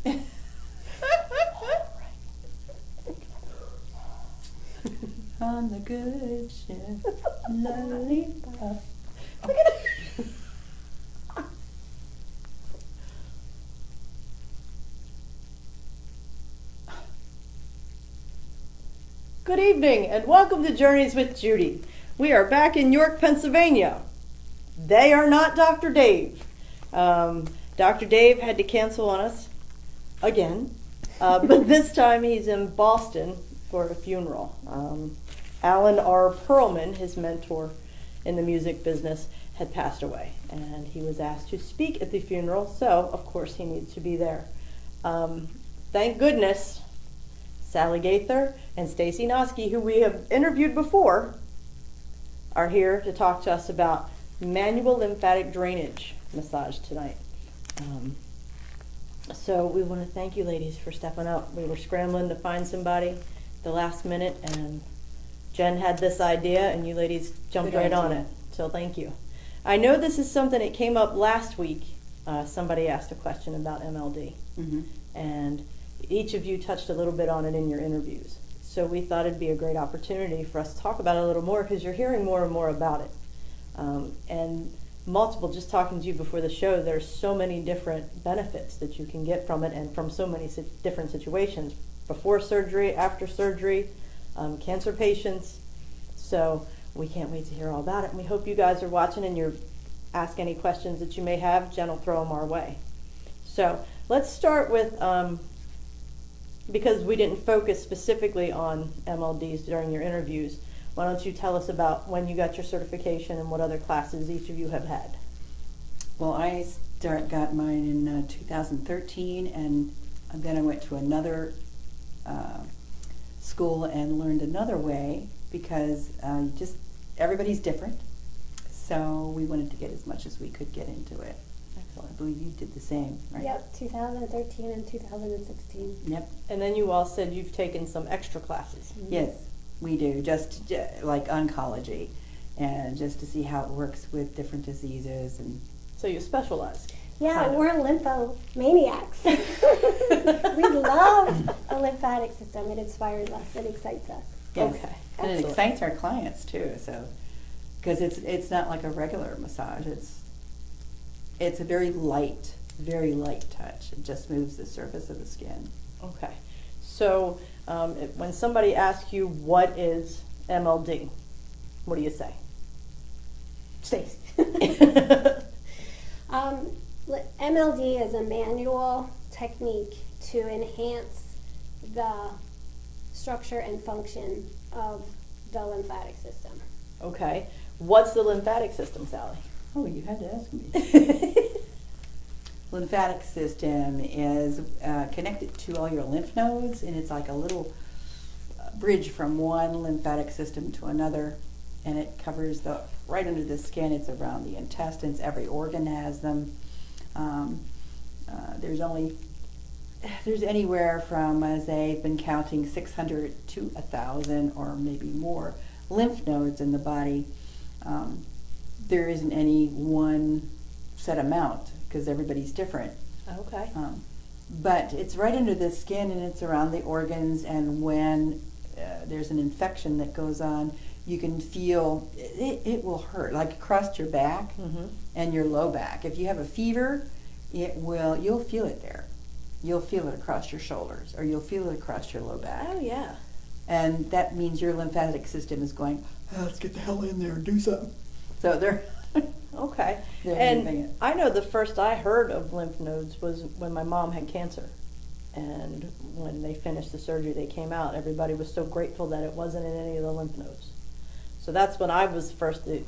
On the good ship, lollipop. Look at it. Good evening and welcome to Journeys with Judy. We are back in York, Pennsylvania. They are not Dr. Dave. Dr. Dave had to cancel on us again, but this time he's in Boston for a funeral. Alan R. Perlman, his mentor in the music business, had passed away, and he was asked to speak at the funeral, so of course he needs to be there. Thank goodness Sally Gaither and Stacey Noski, who we have interviewed before, are here to talk to us about manual lymphatic drainage massage tonight. So we want to thank you ladies for stepping up. We were scrambling to find somebody the last minute, and Jen had this idea and you ladies jumped right on it. So thank you. I know this is something that came up last week. Somebody asked a question about MLD. Mm-hmm. And each of you touched a little bit on it in your interviews. So we thought it'd be a great opportunity for us to talk about it a little more because you're hearing more and more about it. And multiple, just talking to you before the show, there's so many different benefits that you can get from it and from so many different situations. Before surgery, after surgery, cancer patients. So we can't wait to hear all about it. And we hope you guys are watching and you're ask any questions that you may have. Jen will throw them our way. So let's start with, because we didn't focus specifically on MLDs during your interviews, why don't you tell us about when you got your certification and what other classes each of you have had? Well, I got mine in 2013, and then I went to another school and learned another way because just everybody's different. So we wanted to get as much as we could get into it. Excellent. I believe you did the same, right? Yep, 2013 and 2016. Yep. And then you all said you've taken some extra classes. Mm-hmm. Yes, we do, just like oncology, and just to see how it works with different diseases. And so you specialized. Yeah, we're lymphomaniacs. We love the lymphatic system. It inspires us. It excites us. Yes. Okay. And it excites our clients too. So, because it's not like a regular massage. It's a very light touch. It just moves the surface of the skin. Okay. So when somebody asks you what is MLD, what do you say? Stacey. MLD is a manual technique to enhance the structure and function of the lymphatic system. Okay. What's the lymphatic system, Sally? Oh, you had to ask me. Lymphatic system is connected to all your lymph nodes, and it's like a little bridge from one lymphatic system to another, and it covers right under the skin. It's around the intestines. Every organ has them. There's anywhere from, as they've been counting, 600 to 1,000 or maybe more lymph nodes in the body. There isn't any one set amount because everybody's different. Okay. But it's right under the skin and it's around the organs, and when there's an infection that goes on, you can feel it will hurt, like across your back and your low back. If you have a fever, you'll feel it there. You'll feel it across your shoulders, or you'll feel it across your low back. Oh, yeah. And that means your lymphatic system is going, let's get the hell in there and do something. So they're okay. And I know the first I heard of lymph nodes was when my mom had cancer. And when they finished the surgery, they came out. Everybody was so grateful that it wasn't in any of the lymph nodes. So that's when I was first, I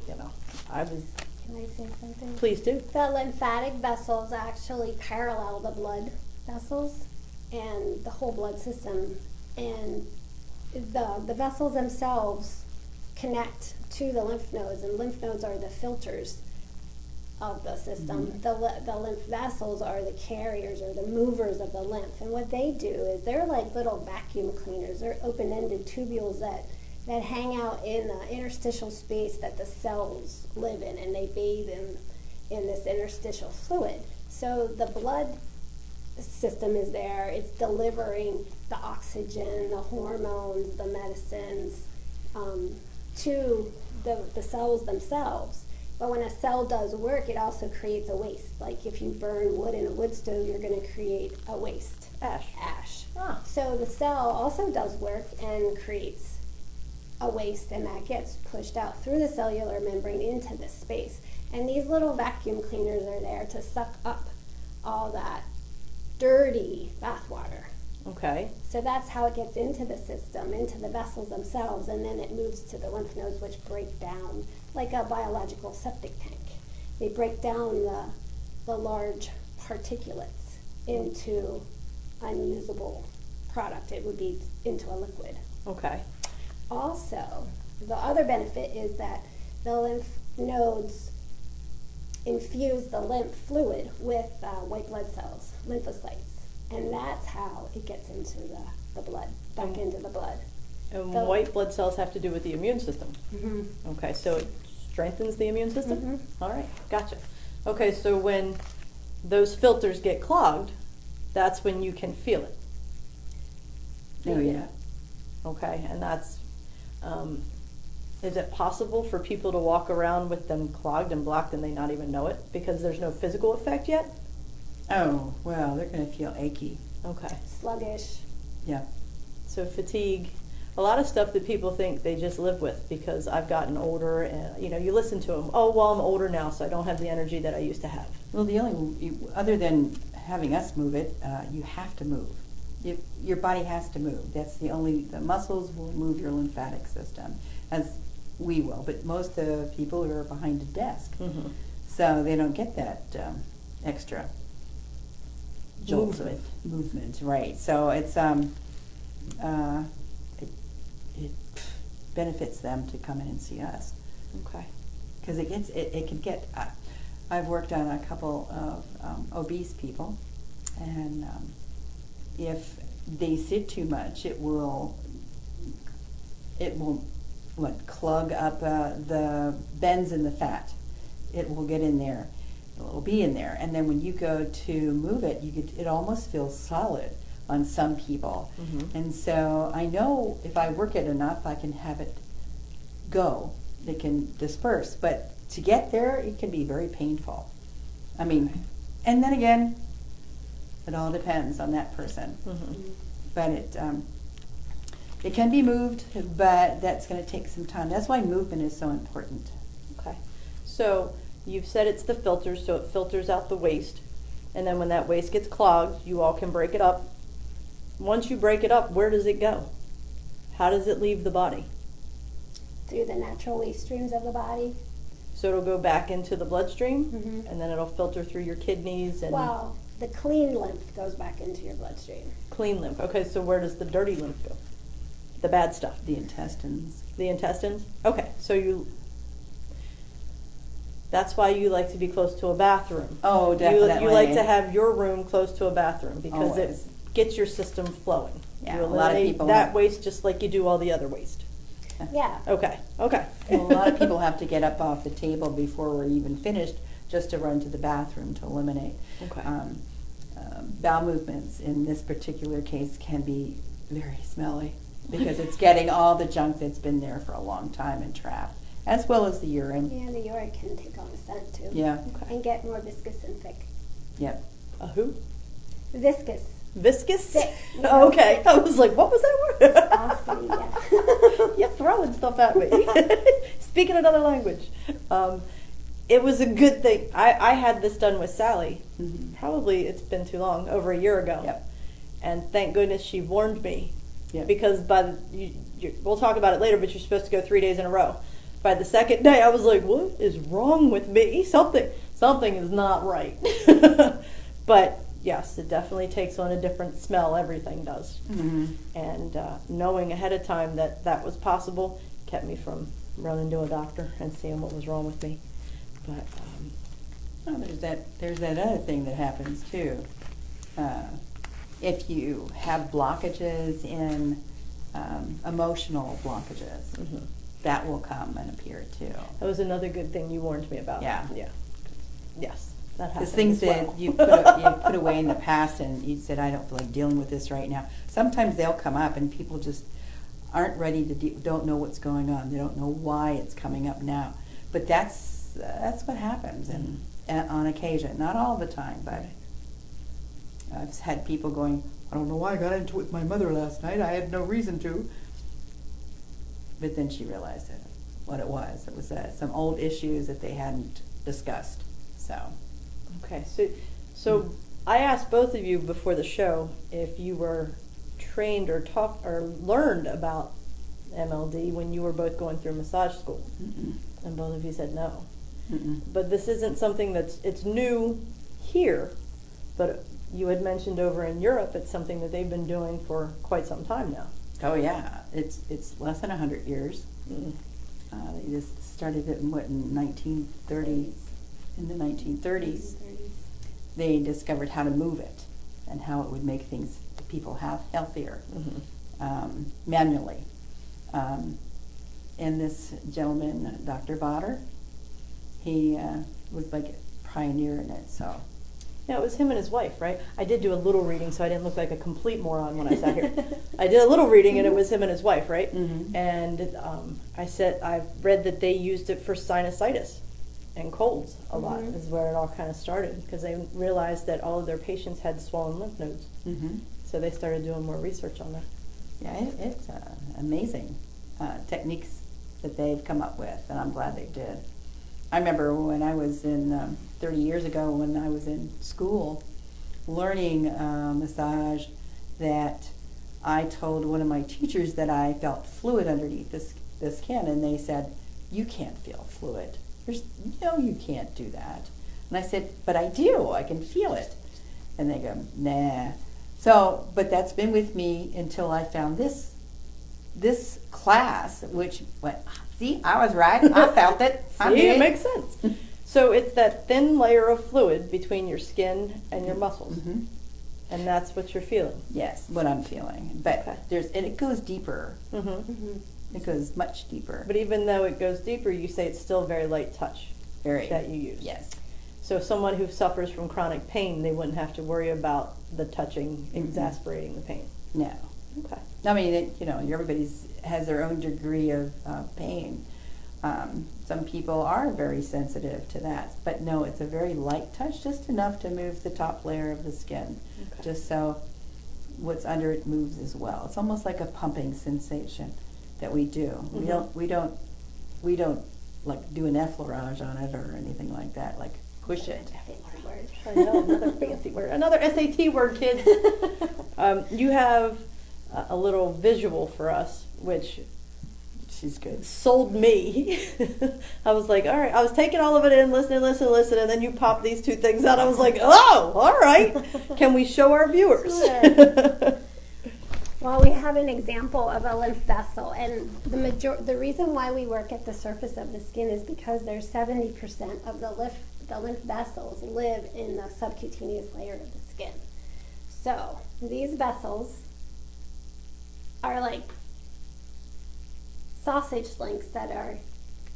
was... Can I say something? Please do. The lymphatic vessels actually parallel the blood vessels and the whole blood system. And the vessels themselves connect to the lymph nodes, and lymph nodes are the filters of the system. Mm-hmm. The lymph vessels are the carriers or the movers of the lymph, and what they do is they're like little vacuum cleaners. They're open-ended tubules that hang out in the interstitial space that the cells live in, and they bathe in this interstitial fluid. So the blood system is there. It's delivering the oxygen, the hormones, the medicines to the cells themselves. But when a cell does work, it also creates a waste. Like if you burn wood in a wood stove, you're going to create a waste. Ash. Ah. So the cell also does work and creates a waste, and that gets pushed out through the cellular membrane into this space. And these little vacuum cleaners are there to suck up all that dirty bath water. Okay. So that's how it gets into the system, into the vessels themselves, and then it moves to the lymph nodes, which break down like a biological septic tank. They break down the large particulates into unusable product. It would be into a liquid. Okay. Also, the other benefit is that the lymph nodes infuse the lymph fluid with white blood cells, lymphocytes. And that's how it gets into the blood, back into the blood. And So- white blood cells have to do with the immune system. Mm-hmm. Okay, so it strengthens the immune system? Mhm. All right, gotcha. Okay, so when those filters get clogged, that's when you can feel it. Oh, yeah. Okay, and that's, is it possible for people to walk around with them clogged and blocked and they not even know it because there's no physical effect yet? Oh, well, they're going to feel achy. Okay, Sluggish. Yeah. so fatigue, a lot of stuff that people think they just live with because I've gotten older and, you listen to them, oh, well, I'm older now, so I don't have the energy that I used to have. Well, other than having us move it, you have to move. Your body has to move. The muscles will move your lymphatic system, as we will, but most of the people are behind a desk, Mm-hmm. so they don't get that extra jolt Movement. of movement, right? So it's it benefits them to come in and see us Okay. because it can get. I've worked on a couple of obese people, and if they sit too much, it will clog up the bends in the fat. It will get in there. It will be in there, and then when you go to move it, it almost feels solid on some people. Mhm. And so I know if I work it enough, I can have it go. They can disperse, but to get there, it can be very painful. I mean, and then again, it all depends on that person. Mm-hmm. But it can be moved, but that's going to take some time. That's why movement is so important. Okay. So you've said it's the filters, so it filters out the waste. And then when that waste gets clogged, you all can break it up. Once you break it up, where does it go? How does it leave the body? Through the natural waste streams of the body. So it'll go back into the bloodstream, Mhm. and then it'll filter through your kidneys and Well, the clean lymph goes back into your bloodstream. clean lymph. Okay, so where does the dirty lymph go? The bad stuff. The intestines. The intestines? Okay, so that's why you like to be close to a bathroom. Oh, definitely. You like to have your room close to a bathroom because Always. it gets your system flowing. Yeah, You a lot of eliminate people that have- waste just like you do all the other waste. Yeah. Okay. Well, a lot of people have to get up off the table before we're even finished just to run to the bathroom to eliminate. Okay. Bowel movements in this particular case can be very smelly because it's getting all the junk that's been there for a long time and trapped, as well as the urine. Yeah, the urine can take on a scent too. Yeah. Okay. And get more viscous and thick. Yep. A who? Viscous. Viscous? Thick. Oh, okay. I was like, what was that word? Awesome, yeah. You're throwing stuff at me. Speaking another language. It was a good thing. I had this done with Sally. Mhm. Probably it's been too long, over a year ago. Yep. And thank goodness she warned me. Yep. Because we'll talk about it later, but you're supposed to go 3 days in a row. By the second day, I was like, what is wrong with me? Something is not right. But yes, it definitely takes on a different smell. Everything does. Mm-hmm. And knowing ahead of time that was possible kept me from running to a doctor and seeing what was wrong with me. But Oh, there's that other thing that happens too. If you have blockages in emotional blockages, mhm. that will come and appear too. That was another good thing you warned me about. Yeah. Yeah. Yes. That There's happens things as well. that you put away in the past, and you said, I don't feel like dealing with this right now. Sometimes they'll come up, and people just aren't ready to don't know what's going on. They don't know why it's coming up now. But that's what happens, and on occasion, not all the time, but I've had people going, I don't know why I got into it with my mother last night. I had no reason to. But then she realized what it was. It was some old issues that they hadn't discussed. So. Okay, so I asked both of you before the show if you were trained or taught or learned about MLD when you were both going through massage school, and both of you said no. But this isn't something it's new here, but you had mentioned over in Europe it's something that they've been doing for quite some time now. Oh yeah, it's less than 100 years. They just started it in 1930. In the 1930s, they discovered how to move it and how it would make people healthier manually. And this gentleman, Dr. Botter, he was like a pioneer in it. So. Yeah, it was him and his wife, right? I did do a little reading, so I didn't look like a complete moron when I sat here. I did a little reading, and it was him and his wife, right? And I've read that they used it for sinusitis and colds a lot, is where it all kind of started, because they realized that all of their patients had swollen lymph nodes. So they started doing more research on that. Yeah, it's amazing techniques that they've come up with, and I'm glad they did. I remember when I was 30 years ago, when I was in school learning massage, that I told one of my teachers that I felt fluid underneath the skin, and they said, you can't feel fluid. You can't do that. And I said, but I do, I can feel it. And they go, nah. So, but that's been with me until I found this class, which went, see, I was right, I felt it. See, it makes sense. So it's that thin layer of fluid between your skin and your muscles. And that's what you're feeling. Yes, what I'm feeling. But Okay. and it goes deeper. It goes much deeper. But even though it goes deeper, you say it's still very light touch that you use. Yes. So someone who suffers from chronic pain, they wouldn't have to worry about the touching exasperating the pain. No. Okay. I mean, everybody has their own degree of pain. Some people are very sensitive to that, but no, it's a very light touch, just enough to move the top layer of the skin, just so what's under it moves as well. It's almost like a pumping sensation that we do. We don't like do an effleurage on it or anything like that. Like push it. I know, another fancy word, another SAT word, kids. You have a little visual for us, which She's good. sold me. I was like, all right, I was taking all of it in, listening, and then you pop these two things out. I was like, oh, all right. Can we show our viewers? Sure. Well, we have an example of a lymph vessel, and the reason why we work at the surface of the skin is because there's 70% of the lymph vessels live in the subcutaneous layer of the skin. So these vessels are like sausage links that are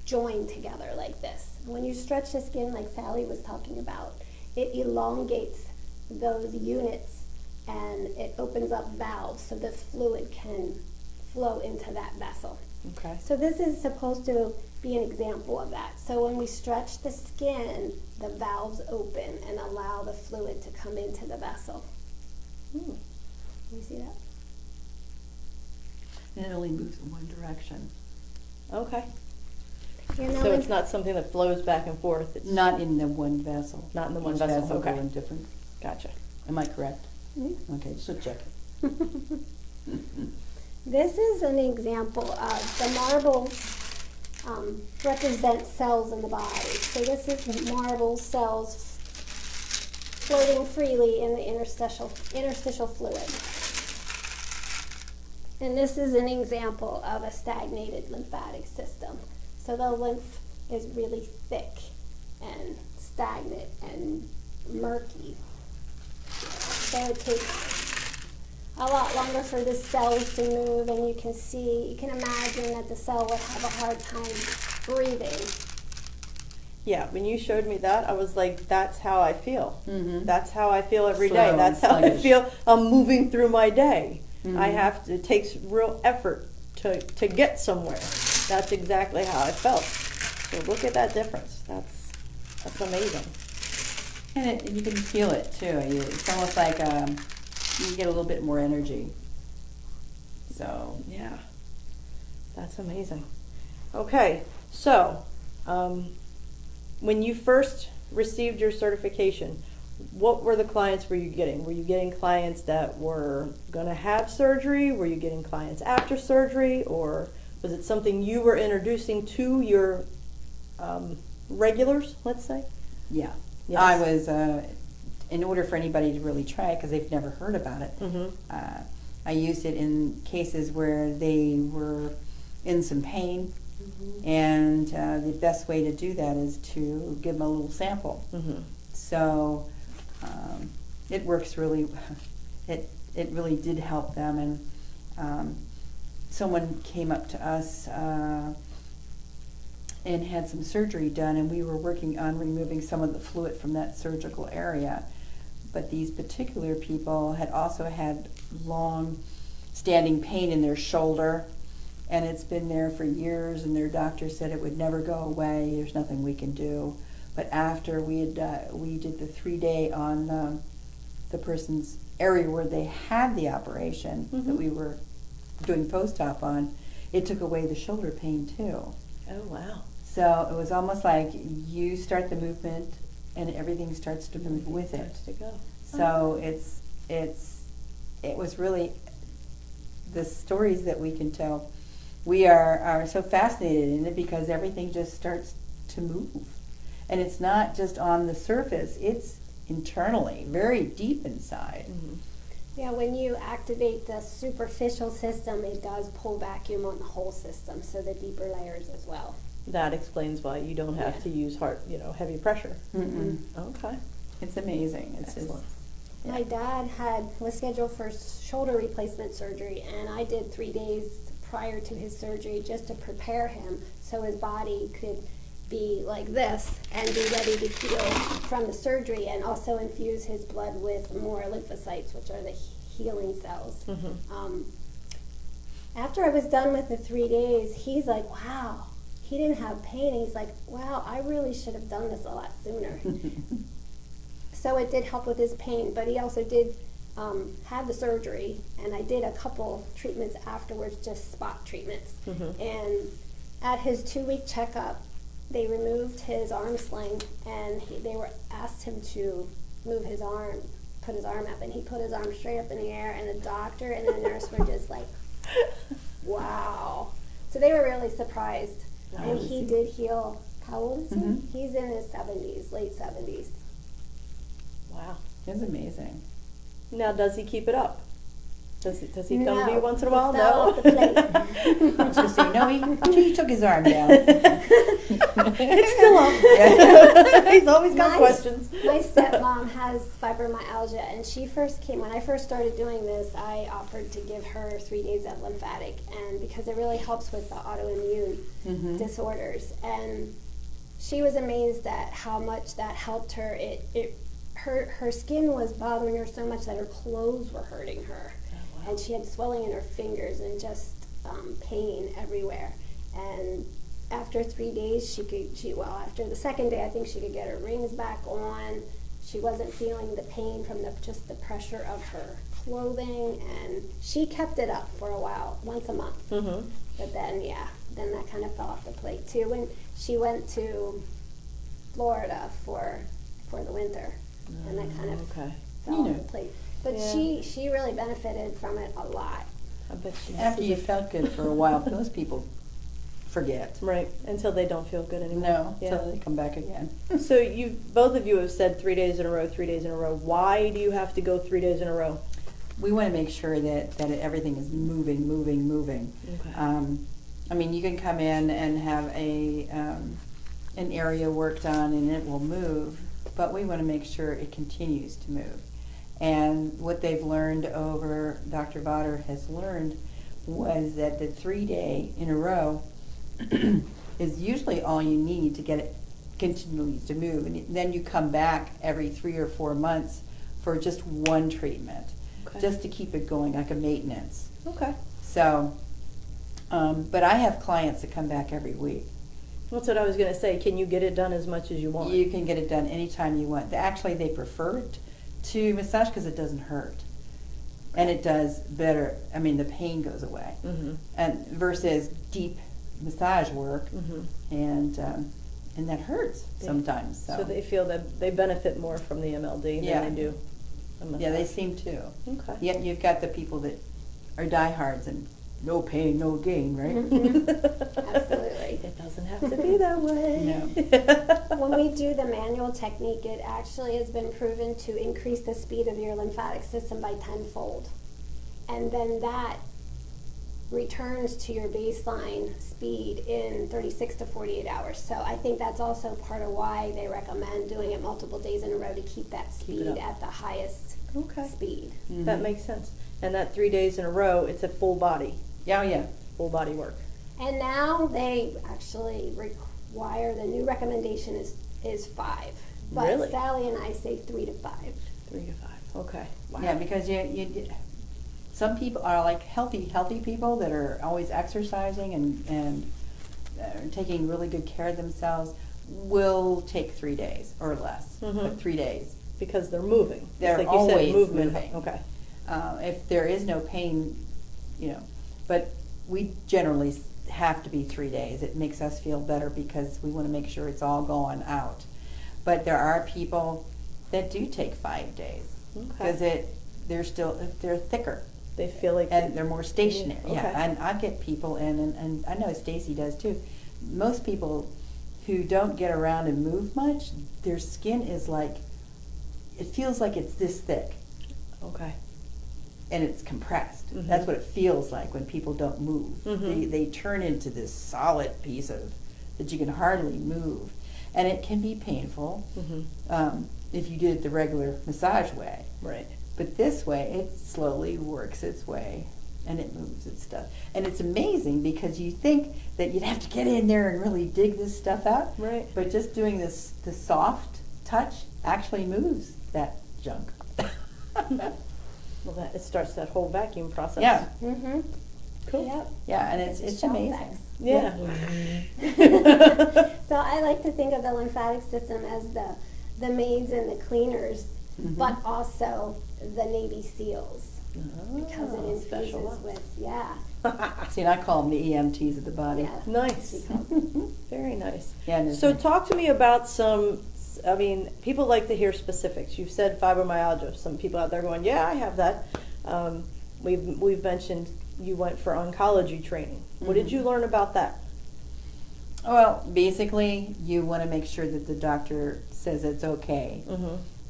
joined together like this. When you stretch the skin, like Sally was talking about, it elongates those units and it opens up valves so this fluid can flow into that vessel. Okay. So this is supposed to be an example of that. So when we stretch the skin, the valves open and allow the fluid to come into the vessel. You see that? And it only moves in one direction. Okay. You know, So it's not something that flows back and forth. It's Not in the one vessel. Not in the one Each vessel, go okay. in different. Gotcha. Am I correct? Mhm. Okay, so check. This is an example of the marble represents cells in the body. So this is marble cells floating freely in the interstitial fluid. And this is an example of a stagnated lymphatic system. So the lymph is really thick and stagnant and murky. So it takes a lot longer for the cells to move, and you can imagine that the cell would have a hard time breathing. Yeah, when you showed me that, I was like, that's how I feel. Mhm. That's how I feel every Slow day. and That's how I sluggish. feel. I'm moving through my day. I Mhm. have to, it takes real effort to get somewhere. That's exactly how I felt. So look at that difference. That's amazing. And you can feel it too. It's almost like you get a little bit more energy. So Yeah, that's amazing. Okay, so when you first received your certification, what were the clients were you getting? Were you getting clients that were going to have surgery? Were you getting clients after surgery? Or was it something you were introducing to your regulars, let's say? yeah, Yes. I was. In order for anybody to really try it, because they've never heard about it, I used it in cases where they were in some pain, and the best way to do that is to give them a little sample. So it works really. It really did help them, and someone came up to us and had some surgery done, and we were working on removing some of the fluid from that surgical area. But these particular people had also had long standing pain in their shoulder, and it's been there for years, and their doctor said it would never go away. There's nothing we can do. But after we did the 3-day on the person's area where they had the operation that we were doing post-op on, it took away the shoulder pain too. Oh, wow. So it was almost like you start the movement and everything starts to move with it. Starts to go. So it was really the stories that we can tell. We are so fascinated in it because everything just starts to move. And it's not just on the surface, it's internally, very deep inside. Yeah, when you activate the superficial system, it does pull vacuum on the whole system, so the deeper layers as well. That explains why you don't have to use heavy pressure. Okay. It's amazing. It's Excellent. My dad was scheduled for shoulder replacement surgery, and I did 3 days prior to his surgery just to prepare him so his body could be like this and be ready to heal from the surgery, and also infuse his blood with more lymphocytes, which are the healing cells. After I was done with the 3 days, he's like, wow, he didn't have pain. He's like, wow, I really should have done this a lot sooner. So it did help with his pain, but he also did have the surgery, and I did a couple treatments afterwards, just spot treatments. And at his 2-week checkup, they removed his arm sling, and they asked him to move his arm, put his arm up, and he put his arm straight up in the air, and the doctor and the nurse were just like, wow. So they were really surprised. And he did heal. How old is he? He's in his 70s, late 70s. Wow. It's amazing. Now, does he keep it up? Does he come to you No, once in a while? he fell No. off the plate. I was going to say, no, he took his arm down. It's still up. He's always got My- questions. My stepmom has fibromyalgia, and she first came, when I first started doing this, I offered to give her 3 days of lymphatic, and because it really helps with the autoimmune disorders. And she was amazed at how much that helped her. Her skin was bothering her so much that her clothes were hurting her. And she had swelling in her fingers and just pain everywhere. And after 3 days, after the second day, I think she could get her rings back on. She wasn't feeling the pain from just the pressure of her clothing, and she kept it up for a while, once a month. But then that kind of fell off the plate too. When she went to Florida for the winter, and that kind of fell off the plate. But she really benefited from it a lot. I bet she After you felt good for a while, those people forget. Right, until they don't feel good anymore. No, Yeah. until they come back again. So both of you have said 3 days in a row, 3 days in a row. Why do you have to go 3 days in a row? We want to make sure that everything is moving. Okay. I mean, you can come in and have an area worked on and it will move, but we want to make sure it continues to move. And what they've learned Dr. Votter has learned, was that the 3 day in a row is usually all you need to get it continues to move. And then you come back every 3 or 4 months for just one treatment, Okay. just to keep it going, like a maintenance. Okay. So, but I have clients that come back every week. That's what I was going to say. Can you get it done as much as you want? You can get it done anytime you want. Actually, they prefer it to massage because it doesn't hurt. And it does better. I mean, the pain goes away. Mm-hmm. And versus deep massage work, Mm-hmm. and that hurts Yeah. sometimes. So they feel that they benefit more from the MLD Yeah. than they do a massage. Yeah, they seem to. Okay. Yet you've got the people that are diehards and no pain, no gain, right? Absolutely. It doesn't have to be that way. No. When we do the manual technique, it actually has been proven to increase the speed of your lymphatic system by tenfold. And then that returns to your baseline speed in 36 to 48 hours. So I think that's also part of why they recommend doing it multiple days in a row to keep that Keep it speed up. at the highest Okay. speed. That makes sense. And that 3 days in a row, it's a full body Yeah. work. And now they actually require, the new recommendation is 5. But Really? Sally and I say 3 to 5. 3 to 5. Okay. Wow. Yeah, because you some people are like healthy people that are always exercising and taking really good care of themselves will take 3 days or less, Mhm. but 3 days. Because they're moving. They're Like you always said, movement. moving. Okay. If there is no pain, but we generally have to be 3 days. It makes us feel better because we want to make sure it's all going out. But there are people that do take 5 days because Okay. they're thicker They feel like and they're more stationary. Okay. Yeah, and I get people in, and I know Stacey does too. Most people who don't get around and move much, their skin is like, it feels like it's this thick. Okay. And it's compressed. Mhm. That's what it feels like when people don't move. Mhm. They turn into this solid piece of that you can hardly move, and it can be painful if you did it the regular massage way. Right. But this way, it slowly works its way, and it moves its stuff. And it's amazing because you think that you'd have to get in there and really dig this stuff out, Right. but just doing the soft touch actually moves that junk. Well, it starts that whole vacuum process. Yeah. Mm-hmm. Cool. Yep. Yeah, and it's Shell amazing. Yeah. So I like to think of the lymphatic system as the maids and the cleaners, Mhm. but also the Navy SEALs, because it Oh, special infuses ones. with, See, and I call them the EMTs of the body. yeah. Nice. She calls them. Very nice. Yeah, and So it's- talk to me about people like to hear specifics. You've said fibromyalgia. Some people out there going, yeah, I have that. We've mentioned you went for oncology training. What did you learn about that? Well, basically, you want to make sure that the doctor says it's okay.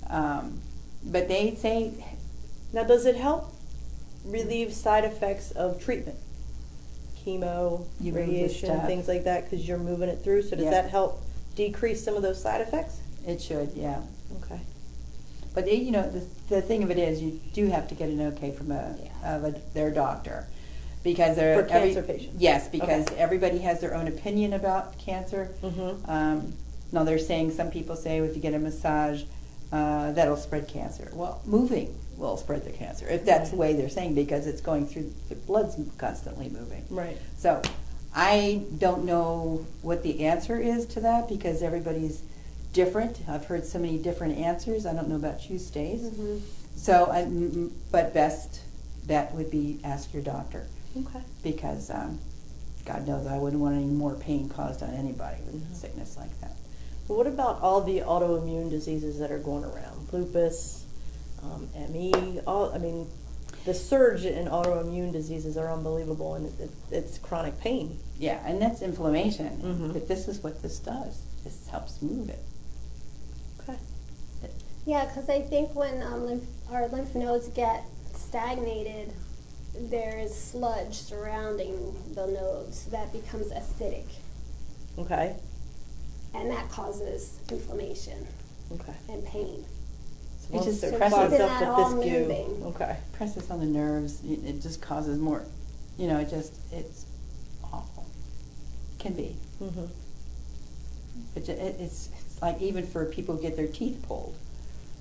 But they say, Now, does it help relieve side effects of treatment? Chemo, You move the radiation, stuff. things like that, because you're moving it through. So does Yeah. that help decrease some of those side effects? it should, yeah. Okay. But the thing of it is, you do have to get an okay from their doctor, because they're For cancer patients? Yes, because Okay. everybody has their own opinion about cancer. Mm-hmm. Now they're saying, some people say if you get a massage, that'll spread cancer. Well, moving will spread the cancer, if that's the way they're saying, because it's going through, the blood's constantly moving. Right. So I don't know what the answer is to that, because everybody's different. I've heard so many different answers. I don't know about you, Stace. Mhm. So, but best bet would be ask your doctor, Okay. because God knows I wouldn't want any more pain caused on anybody with Mhm. sickness like that. But what about all the autoimmune diseases that are going around? Lupus, ME, the surge in autoimmune diseases are unbelievable, and it's chronic pain. Yeah, and that's inflammation. Mhm. But this is what this does. This helps move it. Okay. Yeah, because I think when our lymph nodes get stagnated, there is sludge surrounding the nodes that becomes acidic, Okay. and that causes inflammation Okay. and pain. So It once just they're presses- clogged Keeping up that with all this goo. moving. Okay. Presses on the nerves. It just causes more, it's awful. Can be. Mm-hmm. It's like even for people who get their teeth pulled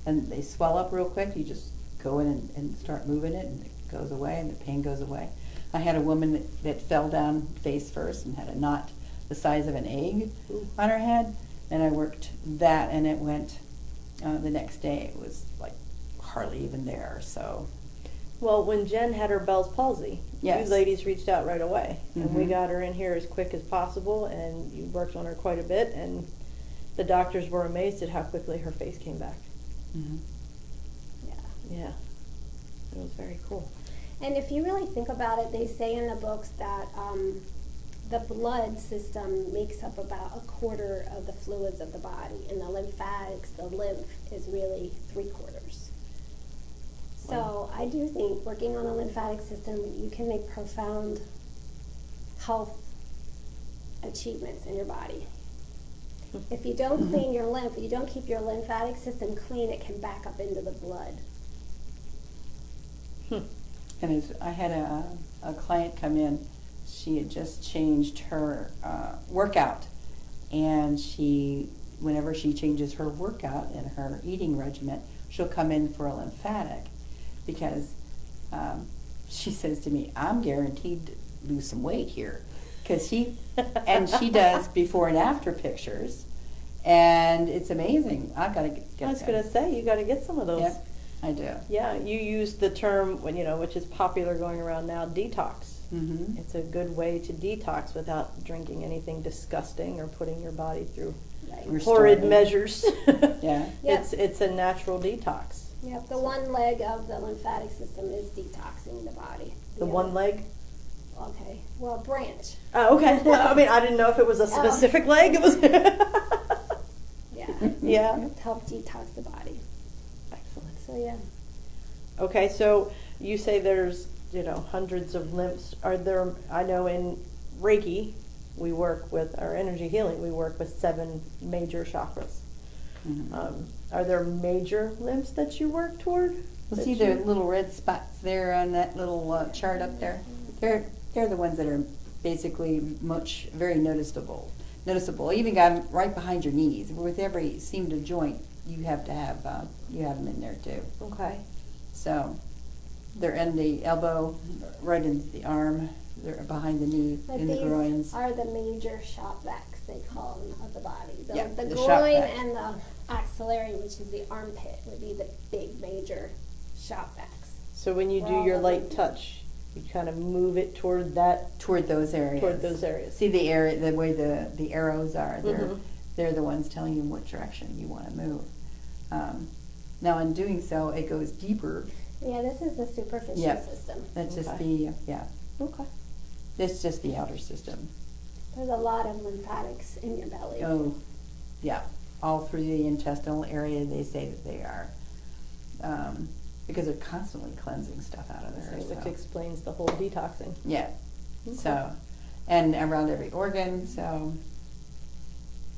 and they swell up real quick, you just go in and start moving it and it goes away and the pain goes away. I had a woman that fell down face first and had a knot the size of an egg on her head, and I worked that and it went the next day. It was like hardly even there. So Well, when Jen had her Bell's palsy, Yes. you ladies reached out right away, and we Mhm. got her in here as quick as possible, and you worked on her quite a bit, and the doctors were amazed at how quickly her face came back. mhm. Yeah. Yeah, it was very cool. And if you really think about it, they say in the books that the blood system makes up about a quarter of the fluids of the body, and the lymphatics, the lymph, is really 3/4. So I do think working on the lymphatic system, you can make profound health achievements in your body. If you don't clean your lymph, if you don't keep your lymphatic system clean, it can back up into the blood. And I had a client come in. She had just changed her workout, and whenever she changes her workout and her eating regimen, she'll come in for a lymphatic, because she says to me, "I'm guaranteed to lose some weight here," because she does before and after pictures, and it's amazing. I've got to get. I was them. going to say, you got to get some of those. Yep, I do. Yeah, you used the term, which is popular going around now, detox. Mm-hmm. It's a good way to detox without drinking anything disgusting or putting your body through Right. horrid measures. Yeah. Yeah. It's a natural detox. Yep, the one leg of the lymphatic system is detoxing the body. The one leg? Okay, well, branch. Oh, okay. I mean, I didn't know if it was a specific leg. It was. Yeah, Yeah. to help detox the body. Excellent. So yeah. Okay, so you say there's, hundreds of lymphs. Are there, I know in Reiki, we work with, our energy healing, we work with 7 major chakras. Mm-hmm. Are there major lymphs that you work toward? Well, That see you- the little red spots there on that little chart up there? They're the ones that are basically very noticeable. Even got 'em right behind your knees. With every seam to joint, you have to have them in there too. Okay. So they're in the elbow, right in the arm. They're behind the knee, But in the these groins. are the major shop backs, they call them, of the body. Yeah, The the shop groin vac. and the axillary, which is the armpit, would be the big major shop backs. So when you do your light touch, you kind of move it toward Toward those areas. See the area, the way the arrows are. Mhm. They're the ones telling you what direction you want to move. Now, in doing so, it goes deeper. Yeah, this is the superficial Yep. system. That's just Okay. yeah. Okay. That's just the outer system. There's a lot of lymphatics in your belly. Oh, yeah. All through the intestinal area, they say that they are, because they're constantly cleansing stuff out of there. Which So. explains the whole detoxing. Yeah. Okay. So, and around every organ, so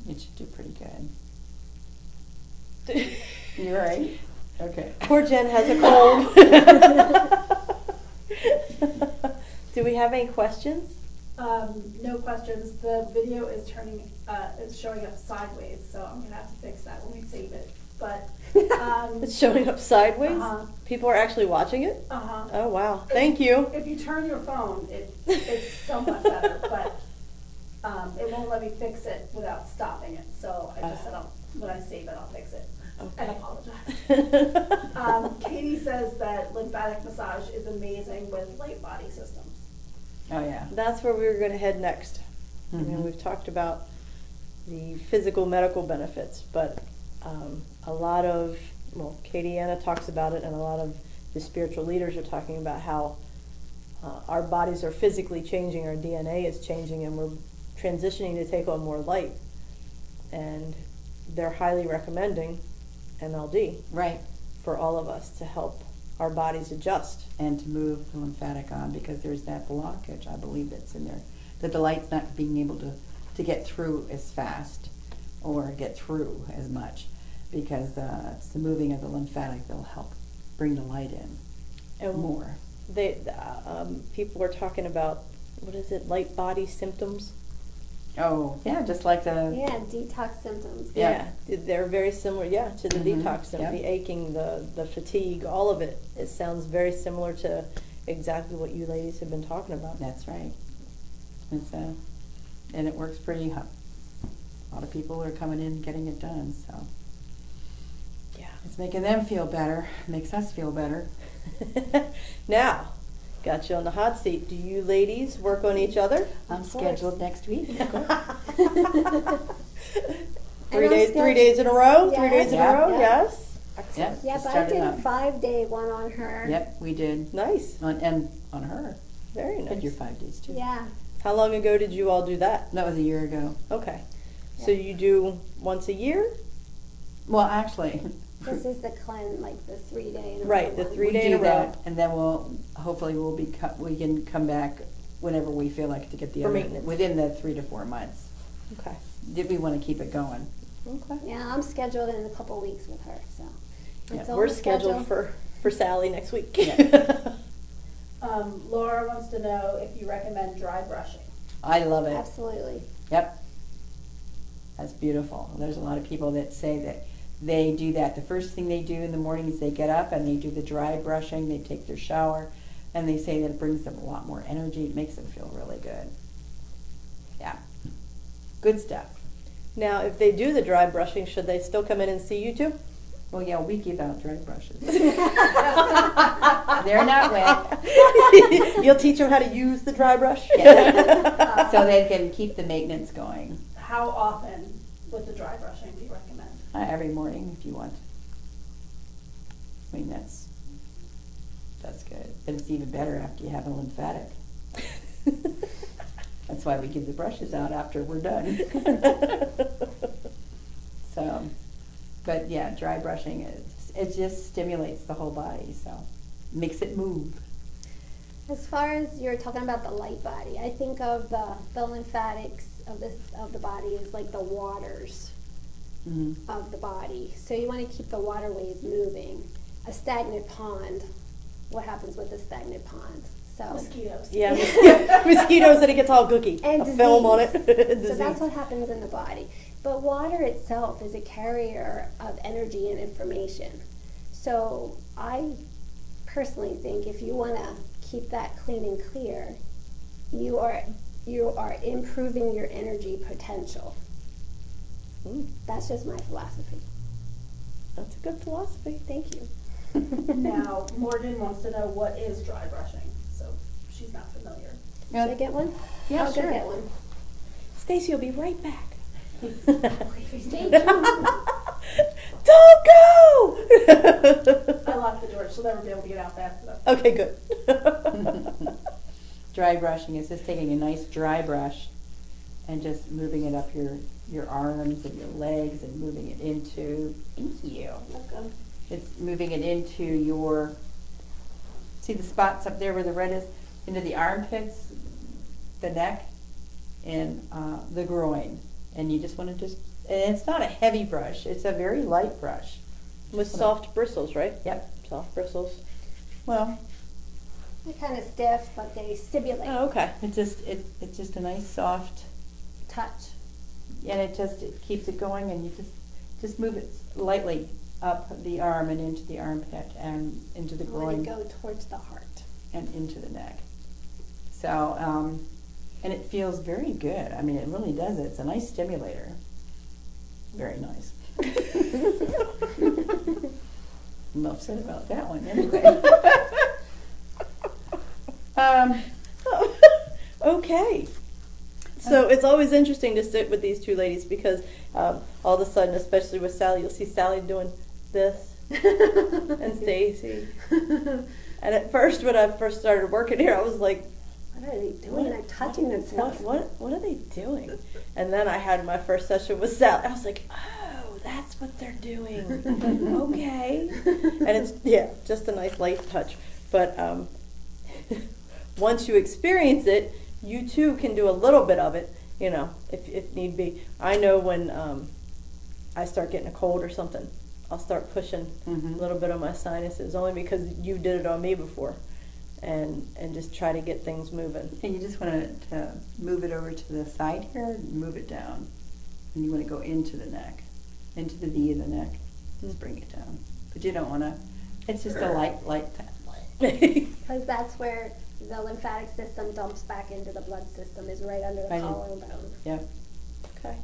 it should do pretty good. You're right. Okay. Poor Jen has a cold. Do we have any questions? No questions. The video is is showing up sideways, so I'm gonna have to fix that when we save it. But It's showing up sideways? Uh-huh. People are actually watching it? uh-huh. Oh, wow. Thank you. If you turn your phone, it's somewhat better, but it won't let me fix it without stopping it. So I just said when I save it, I'll fix it. And apologize. Katie says that lymphatic massage is amazing with light body systems. Oh, yeah. That's where we were going to head next. I mean, Mhm. we've talked about the physical medical benefits, but a lot of, Katie Anna talks about it, and a lot of the spiritual leaders are talking about how our bodies are physically changing, our DNA is changing, and we're transitioning to take on more light. And they're highly recommending MLD Right. for all of us to help our bodies adjust. And to move the lymphatic on, because there's that blockage, I believe, that's in there, that the light's not being able to get through as fast or get through as much, because it's the moving of the lymphatic that'll help bring the light in And more. People are talking about, what is it, light body symptoms? Oh, yeah, just like the, Yeah, detox symptoms. Yeah, they're very similar, yeah, to the Mhm, detox, yeah. the aching, the fatigue, all of it. It sounds very similar to exactly what you ladies have been talking about. that's right. It's, and it works pretty hot. A lot of people are coming in and getting it done, so. Yeah. It's making them feel better, makes us feel better. Now, got you on the hot seat. Do you ladies work on each other? I'm Of course. scheduled next week. And I'm 3 days in a row? 3 Yes. days in a Yeah. row? Yeah. Yes. Yep, Yeah, just but I started did a up. 5-day one on her. Yep, we did. Nice. And on her. Very Did your nice. 5 days too. Yeah. How long ago did you all do that? That was a year ago. Okay. So Yeah. you do once a year? Well, actually, This is the cleanse, like the 3-day in a row Right, the one. 3 we day in do a row. that, and then we can come back whenever we feel like to get the For other, maintenance. within the 3 to 4 months. Okay. Did we want to keep it going? Okay. Yeah, I'm scheduled in a couple weeks with her, so. Yeah, It's on We're the scheduled schedule. for Sally next week. Yeah. Laura wants to know if you recommend dry brushing. I love it. Absolutely. Yep. That's beautiful. There's a lot of people that say that they do that. The first thing they do in the morning is they get up and they do the dry brushing, they take their shower, and they say that it brings them a lot more energy. It makes them feel really good. Yeah. Good stuff. Now, if they do the dry brushing, should they still come in and see you too? Well, yeah, we give out dry brushes. They're not wet, You'll teach them how to use the dry brush? Yes. So they can keep the maintenance going. How often with the dry brushing do you recommend? Every morning if you want. I mean, that's good. But it's even better after you have a lymphatic. That's why we give the brushes out after we're done. So, but yeah, dry brushing it just stimulates the whole body, so makes it move. As far as you're talking about the light body, I think of the lymphatics of the body is like the waters Mm-hmm. of the body. So you want to keep the waterways moving. A stagnant pond, what happens with a stagnant pond? So Mosquitoes. Yeah, mosquitoes and it gets all gooky. And a film on it. So Disease. that's what happens in the body. But water itself is a carrier of energy and information. So I personally think if you want to keep that clean and clear, you are improving your energy potential. Mm, That's just my philosophy. that's a good philosophy. Thank you. Now, Morgan wants to know what is dry brushing, so she's not familiar. Should I get one? Yeah, I'll go sure. get one. Stacey will be right back. Stay tuned. Don't go! I locked the door, she'll never be able to get out fast enough. Okay, good. Dry brushing is just taking a nice dry brush and just moving it up your arms and your legs and moving it into, thank you. Welcome. It's moving it into your, see the spots up there where the red is? Into the armpits, the neck, and the groin. And you just want to and it's not a heavy brush, it's a very light brush. With soft bristles, right? Yep. Soft bristles. Well, They're kind of stiff, but they stimulate. Oh, okay. it's just a nice soft, Touch. and it keeps it going, and you just move it lightly up the arm and into the armpit and into the You want to groin go towards the heart. and into the neck. So, and it feels very good. I mean, it really does. It's a nice stimulator. Very nice. Enough said about that one. Anyway. Okay. So it's always interesting to sit with these two ladies because all of a sudden, especially with Sally, you'll see Sally doing this and Stacey. And at first, when I first started working here, I was like, What are they doing? They're touching themselves. What are they doing? And then I had my first session with Sally. I was like, oh, that's what they're doing. Okay. And it's, just a nice light touch. But once you experience it, you too can do a little bit of it, if need be. I know when I start getting a cold or something, I'll start pushing Mhm. a little bit on my sinuses, only because you did it on me before. and just try to get things moving. And you just want to move it over to the side here and move it down. And you want to go into the neck, into the V of the neck. Just bring it down. But you don't want to, it's just a light tap. Because that's where the lymphatic system dumps back into the blood system, is right under the Right in- collarbone. Yep. Okay.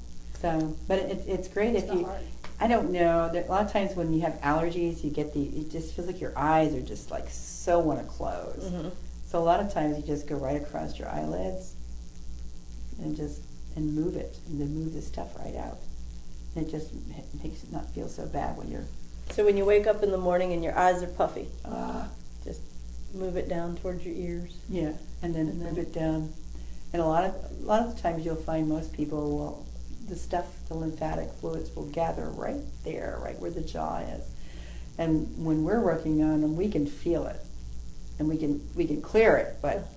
So, but it's great It's if the you, heart. I don't know, a lot of times when you have allergies, you get it just feels like your eyes are just like so want to close. Mm-hmm. So a lot of times you just go right across your eyelids and move it, and then move the stuff right out. And it just makes it not feel so bad when you're, So when you wake up in the morning and your eyes are puffy, just move it down towards your ears. yeah, and then move it down. And a lot of the times you'll find most people will, the lymphatic fluids will gather right there, right where the jaw is. And when we're working on them, we can feel it, and we can clear it, but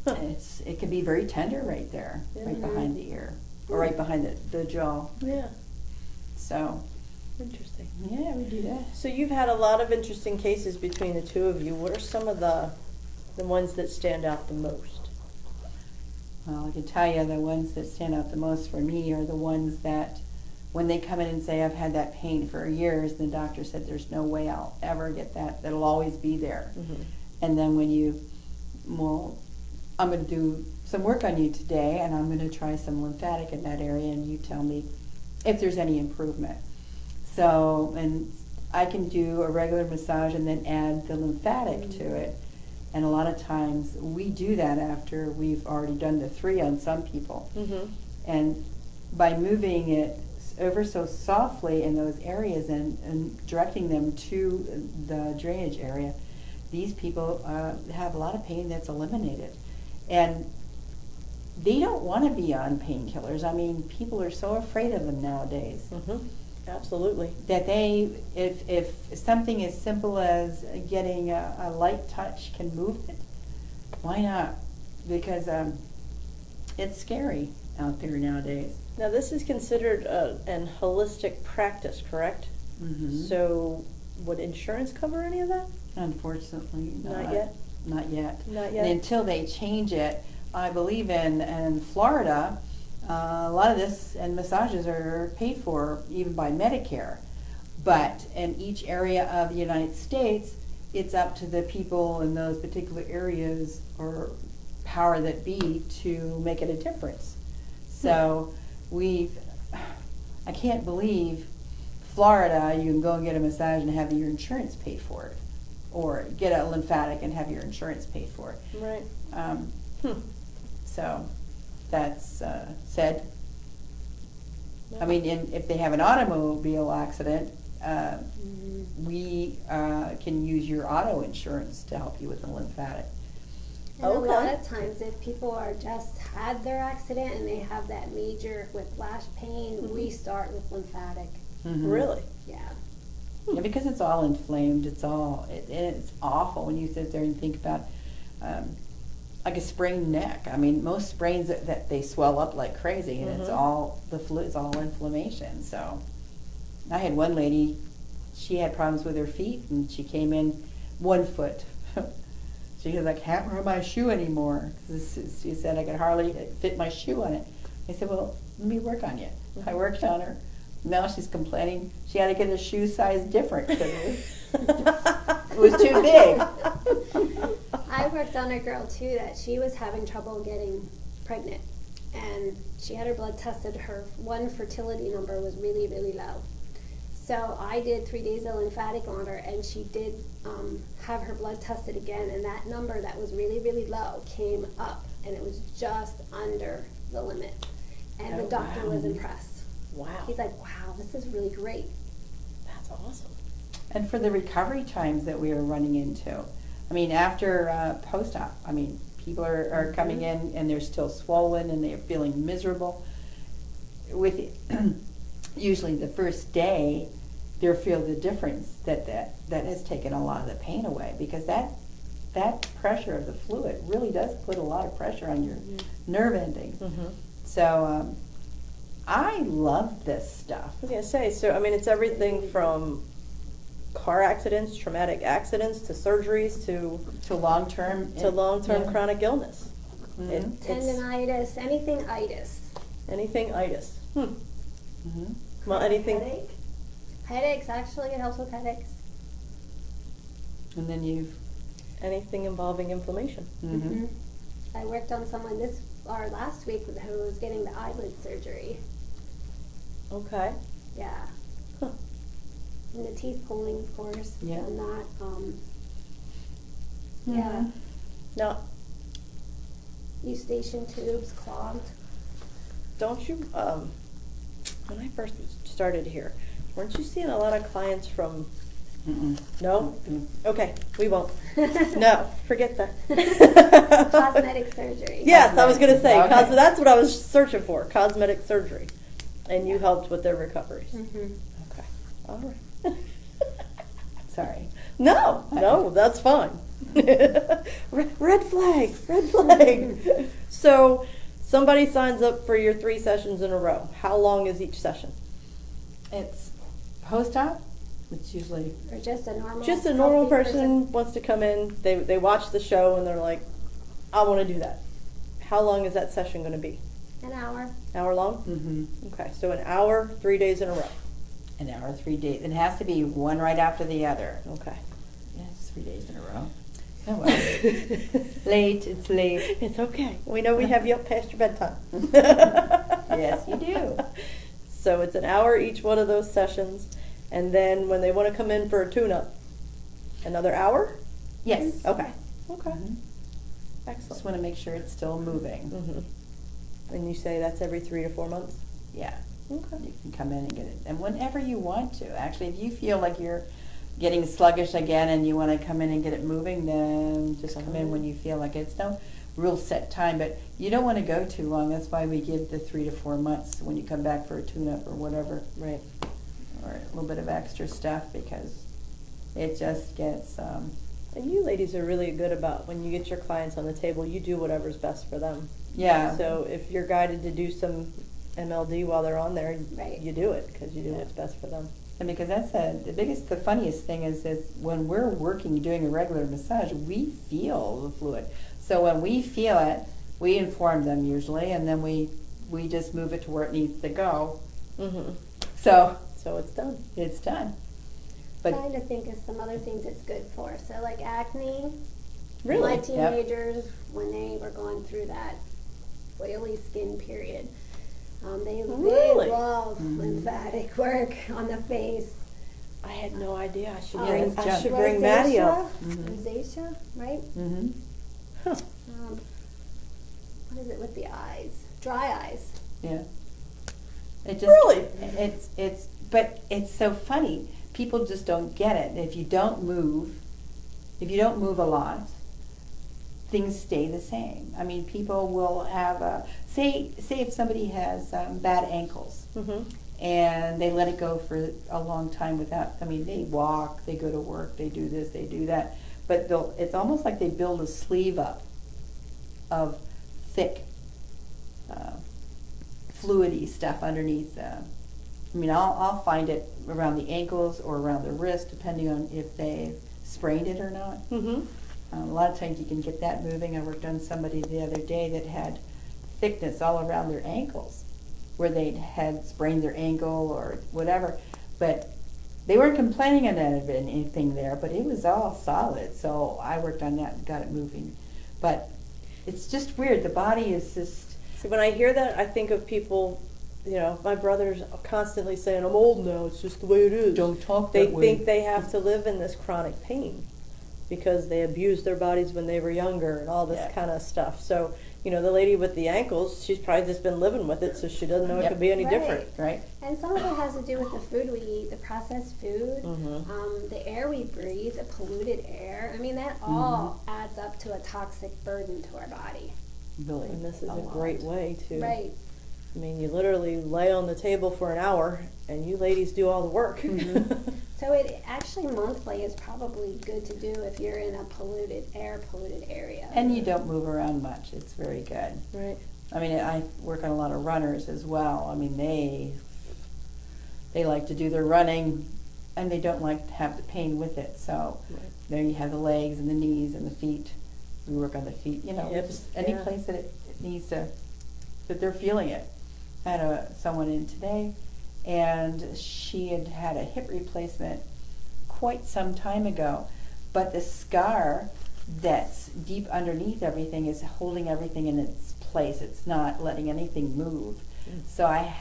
it can be very tender right there, right behind the ear, or right behind the jaw. Yeah. So, Interesting. yeah, we do that. So you've had a lot of interesting cases between the two of you. What are some of the ones that stand out the most? Well, I can tell you the ones that stand out the most for me are the ones that when they come in and say, I've had that pain for years, the doctor said there's no way I'll ever get that. That'll always be there. Mm-hmm. And then when I'm going to do some work on you today, and I'm going to try some lymphatic in that area, and you tell me if there's any improvement. So, and I can do a regular massage and then add the lymphatic to it. And a lot of times we do that after we've already done the 3 on some people. Mm-hmm. And by moving it ever so softly in those areas and directing them to the drainage area, these people have a lot of pain that's eliminated. And they don't want to be on painkillers. I mean, people are so afraid of them nowadays. Mm-hmm. Absolutely. That if something as simple as getting a light touch can move it, why not? Because it's scary out there nowadays. Now this is considered an holistic practice, correct? Mm-hmm. So would insurance cover any of that? Unfortunately, Not yet? Not yet. Not yet? And until they change it, I believe in Florida, a lot of this and massages are paid for even by Medicare. But in each area of the United States, it's up to the people in those particular areas or power that be to make it a difference. So I can't believe Florida, you can go and get a massage and have your insurance paid for it, or get a lymphatic and have your insurance paid for it. Right. So that's said. I mean, if they have an automobile accident, we can use your auto insurance to help you with the lymphatic. And a lot Okay. of times, if people are just had their accident and they have that major whiplash pain, we start with lymphatic. Mhm. Really? Yeah. Yeah, because it's all inflamed. It's awful when you sit there and think about like a sprained neck. I mean, most sprains that they swell up like crazy, and it's all the fluid's all inflammation. So I had one lady, she had problems with her feet, and she came in 1 foot. She was like, can't wear my shoe anymore. She said I could hardly fit my shoe on it. I said, well, let me work on you. I worked on her. Now she's complaining she had to get a shoe size different because it was too big. I worked on a girl too that she was having trouble getting pregnant, and she had her blood tested. Her one fertility number was really, really low. So I did 3 days of lymphatic on her, and she did have her blood tested again, and that number that was really, really low came up, and it was just under the limit. And the Oh, doctor wow. was impressed. Wow. He's like, wow, this is really great. That's awesome. And for the recovery times that we are running into, I mean, after post-op, I mean, people are coming in and they're still swollen and they're feeling miserable. With usually the first day, they'll feel the difference that has taken a lot of the pain away, because that pressure of the fluid really does put a lot of pressure on your nerve endings. Mm-hmm. So I love this stuff. I was gonna say, so I mean, it's everything from car accidents, traumatic accidents, to surgeries, To long-term. to long-term yeah. chronic illness. Mhm. It's Tendinitis, anything itis. anything itis. Mhm. Well, anything. Headache? Headaches, actually, it helps with headaches. And then you've. Anything involving inflammation. Mhm. I worked on someone last week who was getting the eyelid surgery. Okay. Yeah. Huh. And the teeth pulling, of course, Yeah. and that, Mhm. yeah. Now, Eustachian tubes clogged. don't you, when I first started here, weren't you seeing a lot of clients from, Mm-mm. no? Mm-mm. Okay, we won't. No, forget that. Cosmetic surgery. Yes, I was gonna say, Okay. that's what I was searching for, cosmetic surgery. And you helped with their recoveries. Mm-hmm. Okay, all right. Sorry. No, that's fine. Red flag, red flag. So, somebody signs up for your 3 sessions in a row. How long is each session? It's post-op. It's usually. Or just a normal. Just a normal healthy person wants to come in, they watch the show and they're like, I want to do that. How long is that session going to be? An hour. Hour long? Mm-hmm. Okay, so an hour, 3 days in a row. An hour, 3 days. It has to be one right after the other. Okay. Yeah, it's 3 days in a row. Oh well. Late. It's late. It's okay. We know we have you up past your bedtime. Yes, you do. So it's an hour each one of those sessions, and then when they want to come in for a tune-up, another hour? Yes. Okay. Okay. Mhm. Just Excellent. want to make sure it's still moving. Mm-hmm. And you say that's every 3 to 4 months? Yeah. Okay. You can come in and get it, and whenever you want to. Actually, if you feel like you're getting sluggish again and you want to come in and get it moving, then just come in when you feel like it. It's no real set time, but you don't want to go too long. That's why we give the 3 to 4 months when you come back for a tune-up or whatever, Right. or a little bit of extra stuff, because it just gets. And you ladies are really good about when you get your clients on the table, you do whatever's best for them. Yeah. So if you're guided to do some MLD while they're on there, Right. you do it because you do Yeah. what's best for them. And because that's the funniest thing is that when we're working, doing a regular massage, we feel the fluid. So when we feel it, we inform them usually, and then we just move it to where it needs to go. Mm-hmm. So So it's done. it's done. But Trying to think of some other things it's good for. So like acne. Really? My Yep. teenagers, when they were going through that oily skin period, they Really? love Mhm. lymphatic work on the face. I had no idea. I should Oh, bring, it's I junk. should bring Maddie up. Mhm. Rosacea, right? mm-hmm. Huh. What is it with the eyes? Dry eyes. Yeah. It just Really? but it's so funny. People just don't get it. If you don't move a lot, things stay the same. I mean, people will have say if somebody has bad ankles Mm-hmm. and they let it go for a long time without. I mean, they walk, they go to work, they do this, they do that, but it's almost like they build a sleeve up of thick, fluidy stuff underneath. I mean, I'll find it around the ankles or around the wrist, depending on if they've sprained it or not. Mm-hmm. A lot of times you can get that moving. I worked on somebody the other day that had thickness all around their ankles, where they'd had sprained their ankle or whatever, but they weren't complaining of anything there, but it was all solid. So I worked on that and got it moving. But it's just weird. The body is just. See, when I hear that, I think of people, you know, my brother's constantly saying, I'm old now, it's just the way it is. Don't talk They that way. think they have to live in this chronic pain because they abused their bodies when they were younger and all this Yeah. kind of stuff. So, you know, the lady with the ankles, she's probably just been living with it, so she doesn't know it Yep. could be any Right. different. Right? And some of it has to do with the food we eat, the processed food, Mhm. the air we breathe, the polluted air. I mean, that all adds up to a toxic burden to our body. Really. And this is a lot. great way to, Right. I mean, you literally lay on the table for an hour and you ladies do all the work. So it actually monthly is probably good to do if you're in a polluted area. And you don't move around much. It's very good. Right. I mean, I work on a lot of runners as well. I mean, they like to do their running and they don't like to have the pain with it. So Right. there you have the legs and the knees and the feet. We work on the feet, Hips, just any yeah. place that it needs to, that they're feeling it. I had someone in today, and she had had a hip replacement quite some time ago, but the scar that's deep underneath everything is holding everything in its place. It's not letting anything move. So I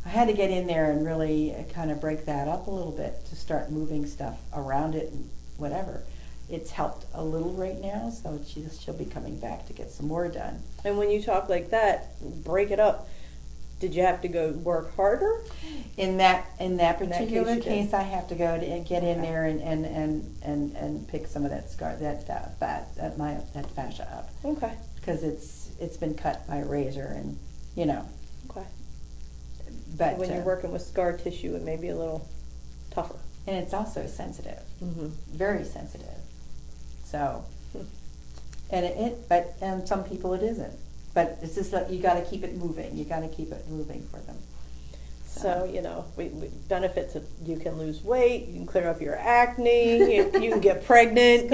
had to get in there and really kind of break that up a little bit to start moving stuff around it and whatever. It's helped a little right now, so she'll be coming back to get some more done. And when you talk like that, break it up. Did you have to go work harder? In that case particular you did. case, I have to go to get in there and pick some of that scar, that fascia up, Okay. because it's been cut by a razor, and Okay. but When you're working with scar tissue, it may be a little tougher. and it's also sensitive, Mm-hmm. very sensitive. So, and some people it isn't. But it's just like you got to keep it moving. You got to keep it moving for them. So, we benefits of you can lose weight, you can clear up your acne, you can get pregnant.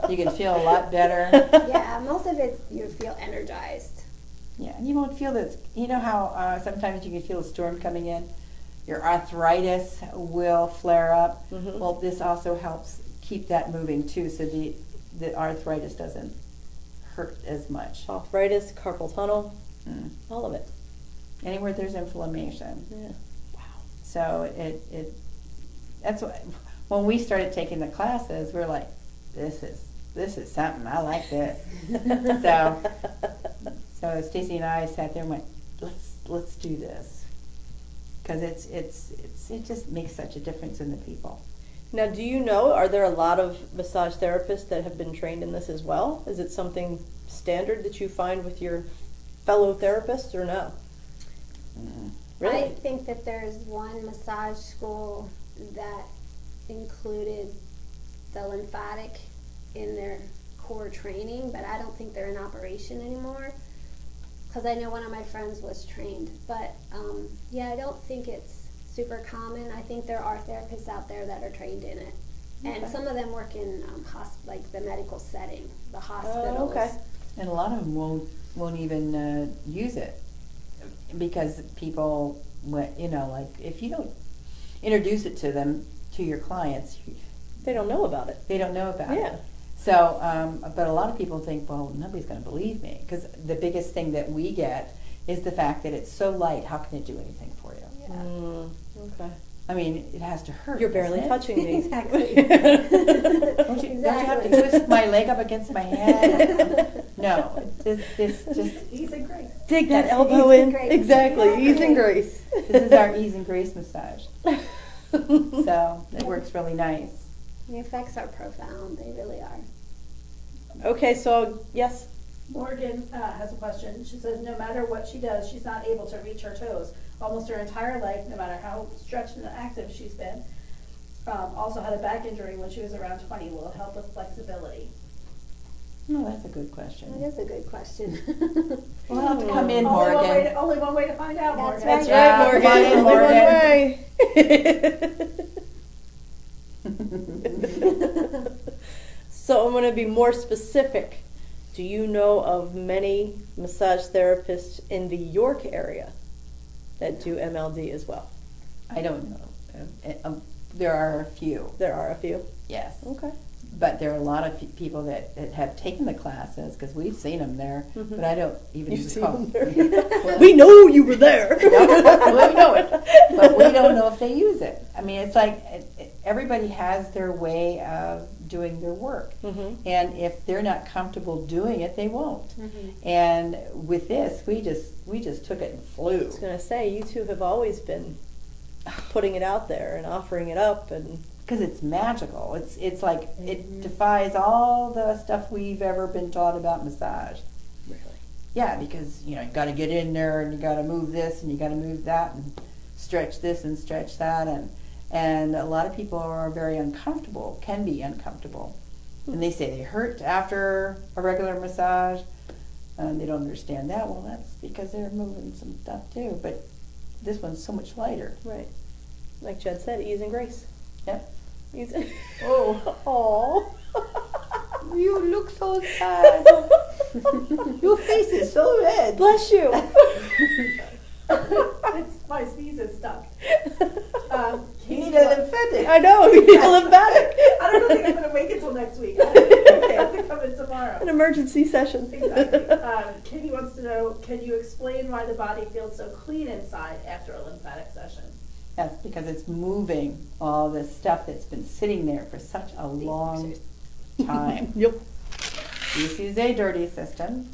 You can feel a lot better. Yeah, most of it you feel energized. Yeah, and you won't feel this. You know how sometimes you can feel a storm coming in? Your arthritis will flare up. Mhm. Well, this also helps keep that moving too, so the arthritis doesn't hurt as much. Arthritis, carpal tunnel, Mm. all of it. Anywhere there's inflammation. Yeah. So that's what, when we started taking the classes, we're like, this is something. I like this. So Stacey and I sat there and went, let's do this, because it just makes such a difference in the people. Now, do you know, are there a lot of massage therapists that have been trained in this as well? Is it something standard that you find with your fellow therapists, or no? Really? I think that there's one massage school that included the lymphatic in their core training, but I don't think they're in operation anymore. Because I know one of my friends was trained, but yeah, I don't think it's super common. I think there are therapists out there that are trained in it, and Okay. some of them work in like the medical setting, the hospitals. Oh, okay. And a lot of them won't even use it, because people, like if you don't introduce it to them, to your clients, They don't know about it. they don't know about Yeah. it. So, but a lot of people think, well, nobody's going to believe me, because the biggest thing that we get is the fact that it's so light. How can it do anything for you? Okay. I mean, it has to hurt. You're barely doesn't it? touching me. Exactly. Don't you have to Exactly. twist my leg up against my head? No, this just Ease and grace. Dig that Ease elbow and in. grace. Exactly. Ease and grace. this is our ease and grace massage. So it works really nice. The effects are profound. They really are. Okay, so yes. Morgan has a question. She says no matter what she does, she's not able to reach her toes almost her entire life, no matter how stretched and active she's been. Also had a back injury when she was around 20. Will it help with flexibility? No, that's a good That question. is a good question. We'll have to come in, Only one way Morgan. to, only one way to find out, That's Morgan. right. Yeah, Right, come on in, Morgan. Only one way. So I'm going to be more specific. Do you know of many massage therapists in the York area that do MLD as well? I don't know. There are a few, There are a few. yes. Okay. But there are a lot of people that have taken the classes, because we've seen them there, Mhm. but I don't even You've seen recall. them there. We know you were there. We know it, but we don't know if they use it. I mean, it's like everybody has their way of doing their work, Mhm. and if they're not comfortable doing it, they won't. Mhm. And with this, we just took it and flew. I was going to say, you two have always been putting it out there and offering it up, and Because it's magical. It's like it defies all the stuff we've ever been taught about massage. really. Yeah, because you got to get in there and you got to move this and you got to move that and stretch this and stretch that, and a lot of people are very uncomfortable, can be uncomfortable, and they say they hurt after a regular massage, and they don't understand that. Well, that's because they're moving some stuff too. But this one's so much lighter. Right. Like Jed said, ease and grace. Yep. Ease. Oh. Oh. You look so sad. Your face is so red. Bless you. It's, my sneeze is stuck. You Casey need a wa- lymphatic. I know, you need a lymphatic. I don't think I'm gonna wait until next week. I have to come in tomorrow. An emergency session. Exactly. Katie wants to know, can you explain why the body feels so clean inside after a lymphatic session? That's because it's moving all this stuff that's been sitting there for such a long time. Yep. This is a dirty system.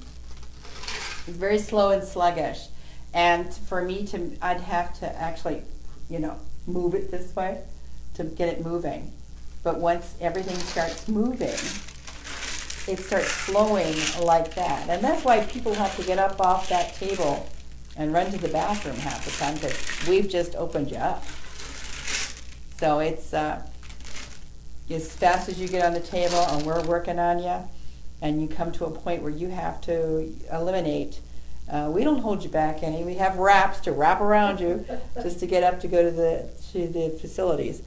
It's very slow and sluggish. And for me to, I'd have to actually, move it this way to get it moving. But once everything starts moving, it starts flowing like that. And that's why people have to get up off that table and run to the bathroom half the time, because we've just opened you up. So it's as fast as you get on the table and we're working on you, and you come to a point where you have to eliminate, we don't hold you back any. We have wraps to wrap around you just to get up to go to the facilities.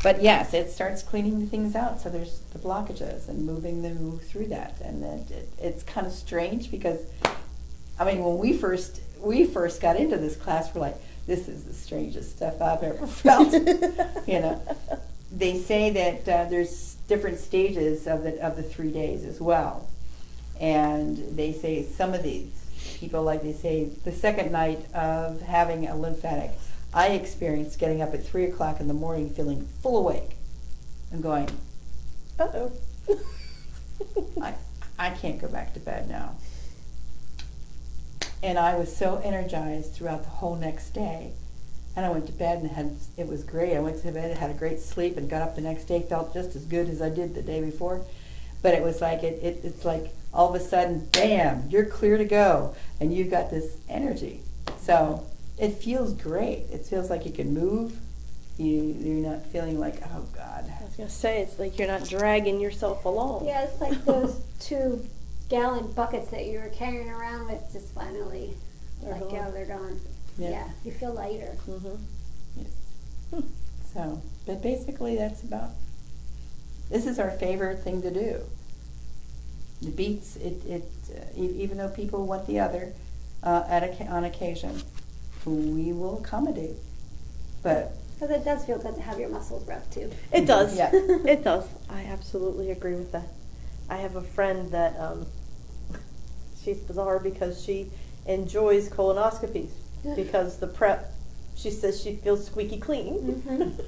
But yes, it starts cleaning things out. So there's the blockages and moving them through that, and it's kind of strange because, when we first got into this class, we're like, this is the strangest stuff I've ever felt. They say that there's different stages of the 3 days as well, and they say some of these people, like they say, the second night of having a lymphatic, I experienced getting up at 3 o'clock in the morning feeling full awake and going, Uh-oh. I can't go back to bed now. And I was so energized throughout the whole next day. And I went to bed and it was great. I went to bed and had a great sleep and got up the next day, felt just as good as I did the day before. But it was like, it's like all of a sudden, bam, you're clear to go. And you've got this energy. So it feels great. It feels like you can move. You're not feeling like, oh God. I was going to say, it's like you're not dragging yourself along. Yeah, it's like those 2-gallon buckets that you were carrying around with just finally, They're like, gone. they're gone. Yeah. Yeah, you feel lighter. Mm-hmm. So, but basically this is our favorite thing to do. It beats it. Even though people want the other, on occasion, we will accommodate. But Because it does feel good to have your muscles rubbed too. It does. Yeah. It does. I absolutely agree with that. I have a friend that she's bizarre because she enjoys colonoscopies because the prep, she says she feels squeaky clean. Mm-hmm.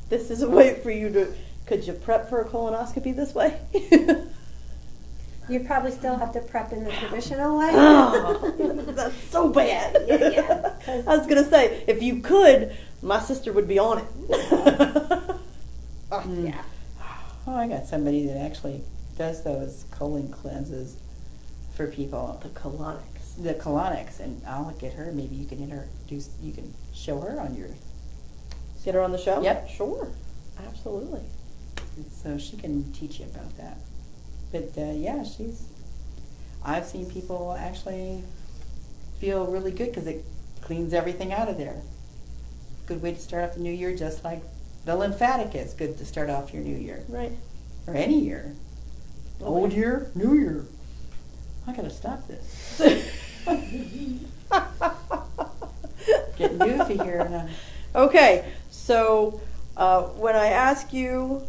This is a way for you to, could you prep for a colonoscopy this way? You probably still have to prep in the traditional way. Oh, that's so bad. Yeah. I was going to say, if you could, my sister would be on it. Oh, yeah. oh, I got somebody that actually does those colon cleanses for people. The colonics. The colonics, and I'll get her. Maybe you can introduce. You can show her on your. Get her on the show? Yep. Sure. Absolutely. So she can teach you about that. But yeah, I've seen people actually feel really good because it cleans everything out of there. Good way to start off the new year, just like the lymphatic is good to start off your new year. Right. Or any year. Okay. Old year, new year. I gotta stop this. Getting goofy here now. Okay, so when I ask you,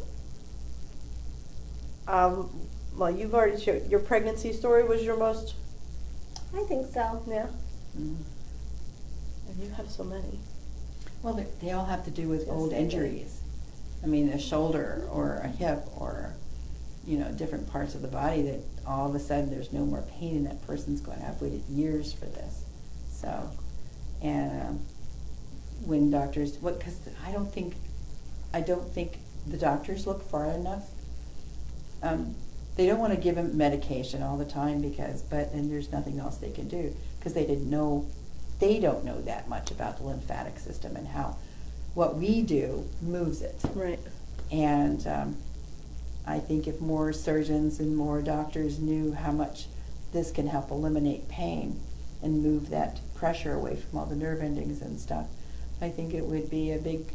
well, you've already showed your pregnancy story was your most, I think so. yeah, Mm. and you have so many. Well, they all have to do with Yes, old they do. injuries. I mean, a shoulder or a hip or, different parts of the body that all of a sudden there's no more pain and that person's going, I've waited years for this. So, and when doctors, because I don't think the doctors look far enough. They don't want to give them medication all the time and there's nothing else they can do because they don't know that much about the lymphatic system and how what we do moves it. Right. And I think if more surgeons and more doctors knew how much this can help eliminate pain, and move that pressure away from all the nerve endings and stuff. I think it would be a big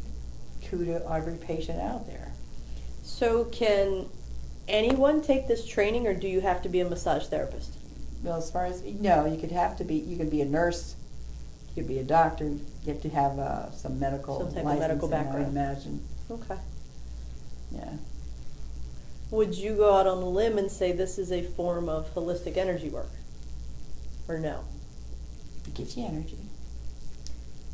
coup to every patient out there. So can anyone take this training, or do you have to be a massage therapist? Well, as far as, no, you could be a nurse, you could be a doctor, you have to have some medical Some type of licensing, medical I would background. imagine. Okay. Yeah. Would you go out on a limb and say this is a form of holistic energy work? Or no? It gives you energy.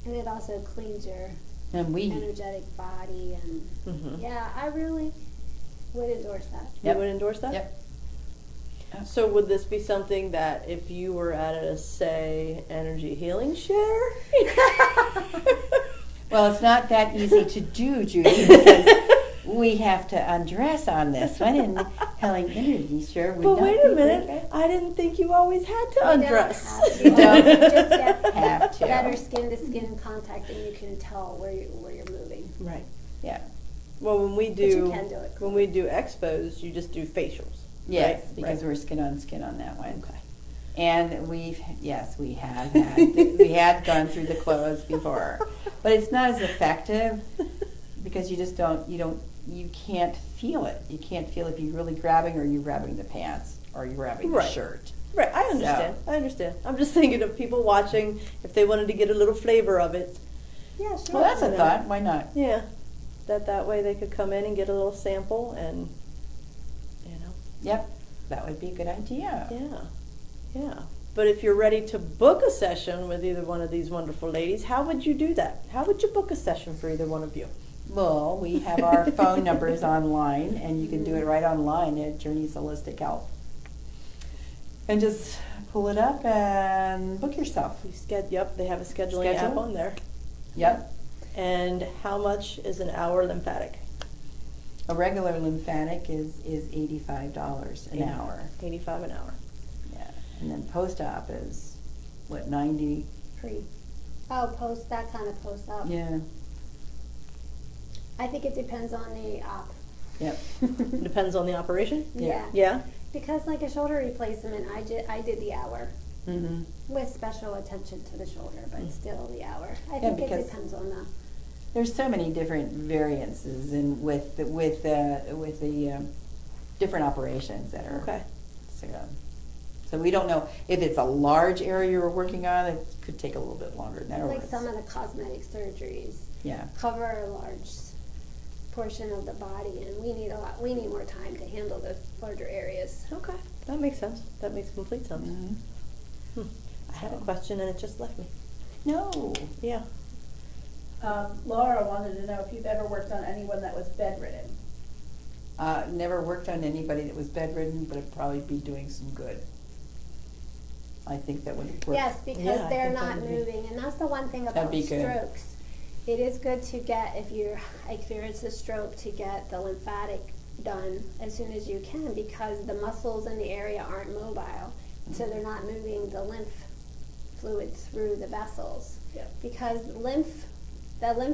And it also cleans your And we, energetic body, and Mhm. yeah, I really would endorse that. Yep. You would endorse that? yep. Yep. So would this be something that if you were at a, say, energy healing share? Well, it's not that easy to do, Judy, because we have to undress on this one, and Helen Energy sure would But not wait be a minute, very I didn't think you always had to You don't undress. have to. You don't. You just get Have to. better skin-to-skin contact, and you can tell where you're moving. Right. Yeah. Well, when we But you do, can do it. when we do expos, you just do facials. Yes, right? because Right. we're skin on skin on that one. Okay. And we have had, we had gone through the clothes before, but it's not as effective because you just you can't feel it. You can't feel if you're really grabbing, or you're grabbing the pants, or you're grabbing the Right. shirt. Right, I understand. I understand. I'm just thinking of people watching, if they wanted to get a little flavor of it. Yeah, sure. Well, that's a you know. thought. Why not? Yeah, that way they could come in and get a little sample, and Yep, that would be a good idea. yeah. But if you're ready to book a session with either one of these wonderful ladies, how would you do that? How would you book a session for either one of you? Well, we have our phone numbers online, and you can do it right online at Journey's Holistic Health. And just pull it up and book yourself. Yep, they have a scheduling app Schedule? on there. Yep. And how much is an hour lymphatic? A regular lymphatic is $85 an hour. 85 an hour. Yeah. And then post-op is, what, 90? Post, that kind of post-op. Yeah. I think it depends on the op. Yep. Depends on the operation? Yeah. Yeah? Because like a shoulder replacement, I did the hour Mm-hmm. with special attention to the shoulder, but still the hour. I Yeah, think it because depends on the. There's so many different variances and with the different operations that are. Okay. So we don't know if it's a large area you're working on. It could take a little bit longer than that. or Like it's- some of the cosmetic surgeries Yeah. cover a large portion of the body, and we need more time to handle the larger areas. Okay, that makes sense. That makes complete sense. Mhm. I had a question and it just left me. No. Yeah. Laura wanted to know if you've ever worked on anyone that was bedridden. Never worked on anybody that was bedridden, but it'd probably be doing some good. I think that would work. Yes, because Yeah, I they're think that not would be- moving, and that's the one thing That'd about be good. strokes. It is good to get, if you experience a stroke, to get the lymphatic done as soon as you can, because the muscles in the area aren't mobile, so they're not moving the lymph fluid through the vessels. Yeah. Because the lymph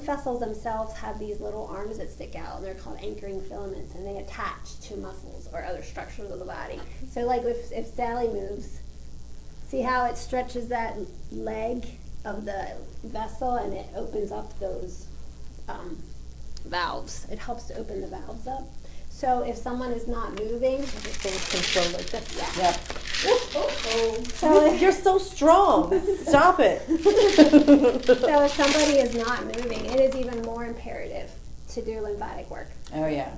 vessels themselves have these little arms that stick out, and they're called anchoring filaments, and they attach to muscles or other structures of the body. So like if Sally moves, see how it stretches that leg of the vessel, and it opens up those valves. It helps to open the valves up. So if someone is not moving, Things control like this. yeah. Yep. So You're so strong. Stop it. So if somebody is not moving, it is even more imperative to do lymphatic work. Oh yeah.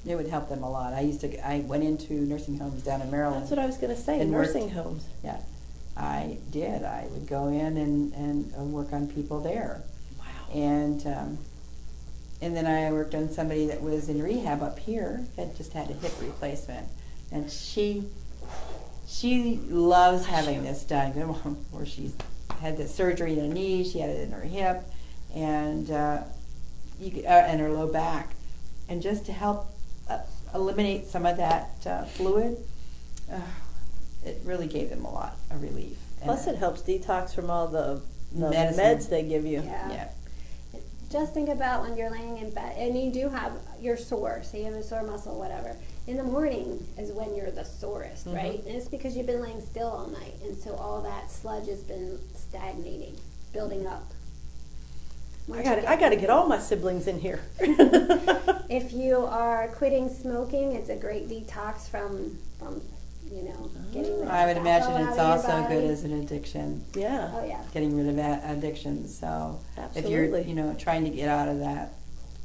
It would help them a lot. I went into nursing homes down in Maryland. That's what I was going to say. And worked- Nursing homes. Yeah, I did. I would go in and work on people there. Wow. And then I worked on somebody that was in rehab up here, that just had a hip replacement. And she loves having this done. Where she's had the surgery in her knee, she had it in her hip, and and her low back. And just to help eliminate some of that fluid, it really gave them a lot of relief. Plus, it helps detox from all the Medicine. meds they give you. Yeah. Yeah. Just think about when you're laying in bed and you do have, you're sore, so you have a sore muscle, whatever. In the morning is when you're the sorest, right? And it's because you've been laying still all night, and so all that sludge has been stagnating, building up. I got to get all my siblings in here. If you are quitting smoking, it's a great detox from getting the I would imagine tobacco it's out of also your good body. as an addiction, Yeah. Oh yeah. getting rid of addictions. So Absolutely. if you're, trying to get out of that,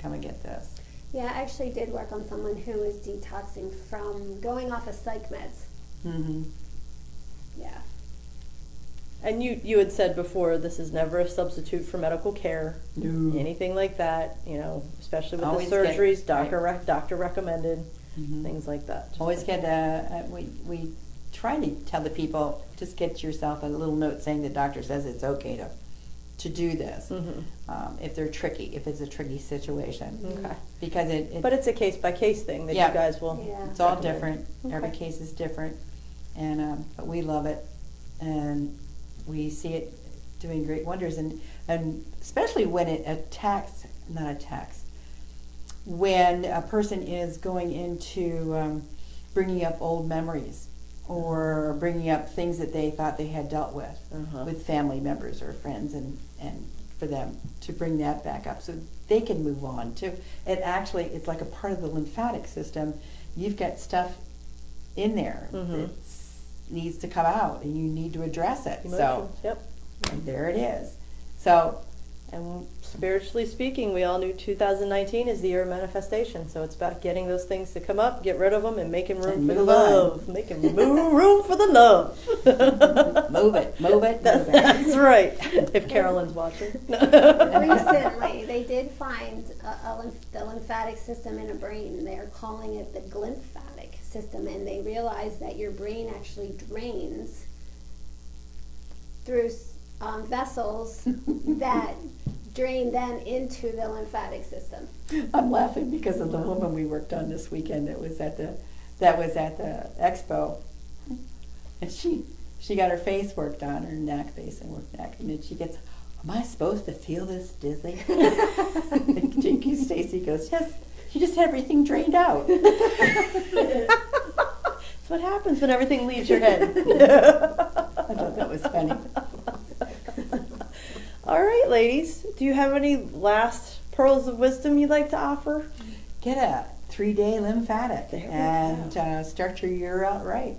come and get this. Yeah, I actually did work on someone who was detoxing from going off of psych meds. Mm-hmm. Yeah. And you had said before, this is never a substitute for medical care, No. anything like that, especially with Always the get- surgeries, right. doctor recommended, Mhm. things like that. Always get we try to tell the people, just get yourself a little note saying the doctor says it's okay to do this if it's a tricky situation. Okay. Because But it's a case by case thing that Yeah. you guys will. Yeah. it's all recommend. different. Every Okay. case is different, and but we love it, and we see it doing great wonders, and especially when it when a person is going into bringing up old memories or bringing up things that they thought they had dealt with family members or friends, and for them to bring that back up so they can move on to it's like a part of the lymphatic system. You've got stuff in there that needs to come out, and you need to address it. Emotions, So yep. and there it is. So And spiritually speaking, we all knew 2019 is the year of manifestation. So it's about getting those things to come up, get rid of them, and making room And for the move on. love. Making room for the love. move it. That's right. If Carolyn's watching. Recently, they did find the lymphatic system in a brain, and they're calling it the glymphatic system, and they realized that your brain actually drains through vessels that drain then into the lymphatic system. I'm laughing because of the woman we worked on this weekend that was at the expo, and she got her face worked on, her neck, face and neck, and then she gets, am I supposed to feel this dizzy? And Jinky Stacey goes, yes, you just had everything drained out. That's what happens when everything leaves your head. I thought that was funny. All right, ladies. Do you have any last pearls of wisdom you'd like to offer? Get a 3-day lymphatic There we and start your year out right.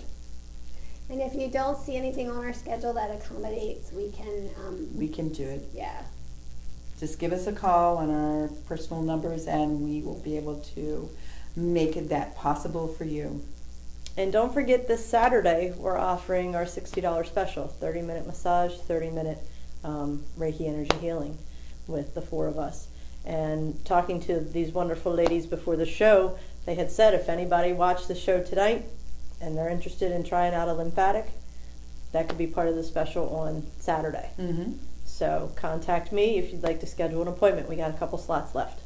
And if you don't see anything on our schedule that accommodates, we can do it. yeah. Just give us a call on our personal numbers, and we will be able to make that possible for you. And don't forget, this Saturday, we're offering our $60 special, 30-minute massage, 30-minute Reiki energy healing with the 4 of us. And talking to these wonderful ladies before the show, they had said if anybody watched the show tonight and they're interested in trying out a lymphatic, that could be part of the special on Saturday. Mm-hmm. So contact me if you'd like to schedule an appointment. We got a couple slots left.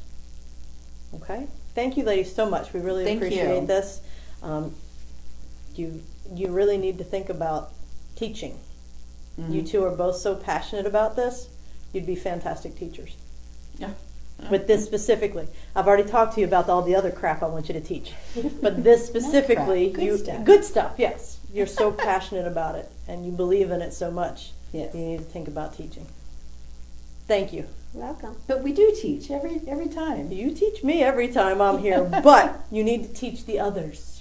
Okay? Thank you, ladies, so much. We really Thank appreciate you. this. You really need to think about teaching. Mm-hmm. You two are both so passionate about this. You'd be fantastic teachers. Yeah. With this specifically. I've already talked to you about all the other crap I want you to teach. But this specifically, Good stuff. good stuff, yes. You're so passionate about it and you believe in it so much. Yes. You need to think about teaching. Thank you. Welcome. But we do teach every time. You teach me every time I'm here, but you need to teach the others.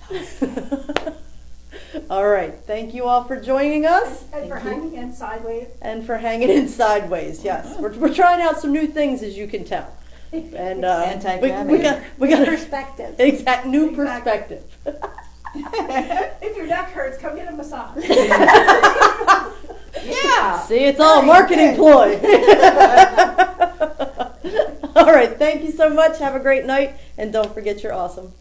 All right. Thank you all for joining us And for hanging in sideways. and for hanging in sideways. Yes, we're trying out some new things, as you can tell. And Anti-gravity. we got Perspective. exact new Exactly. perspective. If your neck hurts, come get a massage. Yeah. See, it's all a marketing ploy. All right. Thank you so much. Have a great night, and don't forget you're awesome.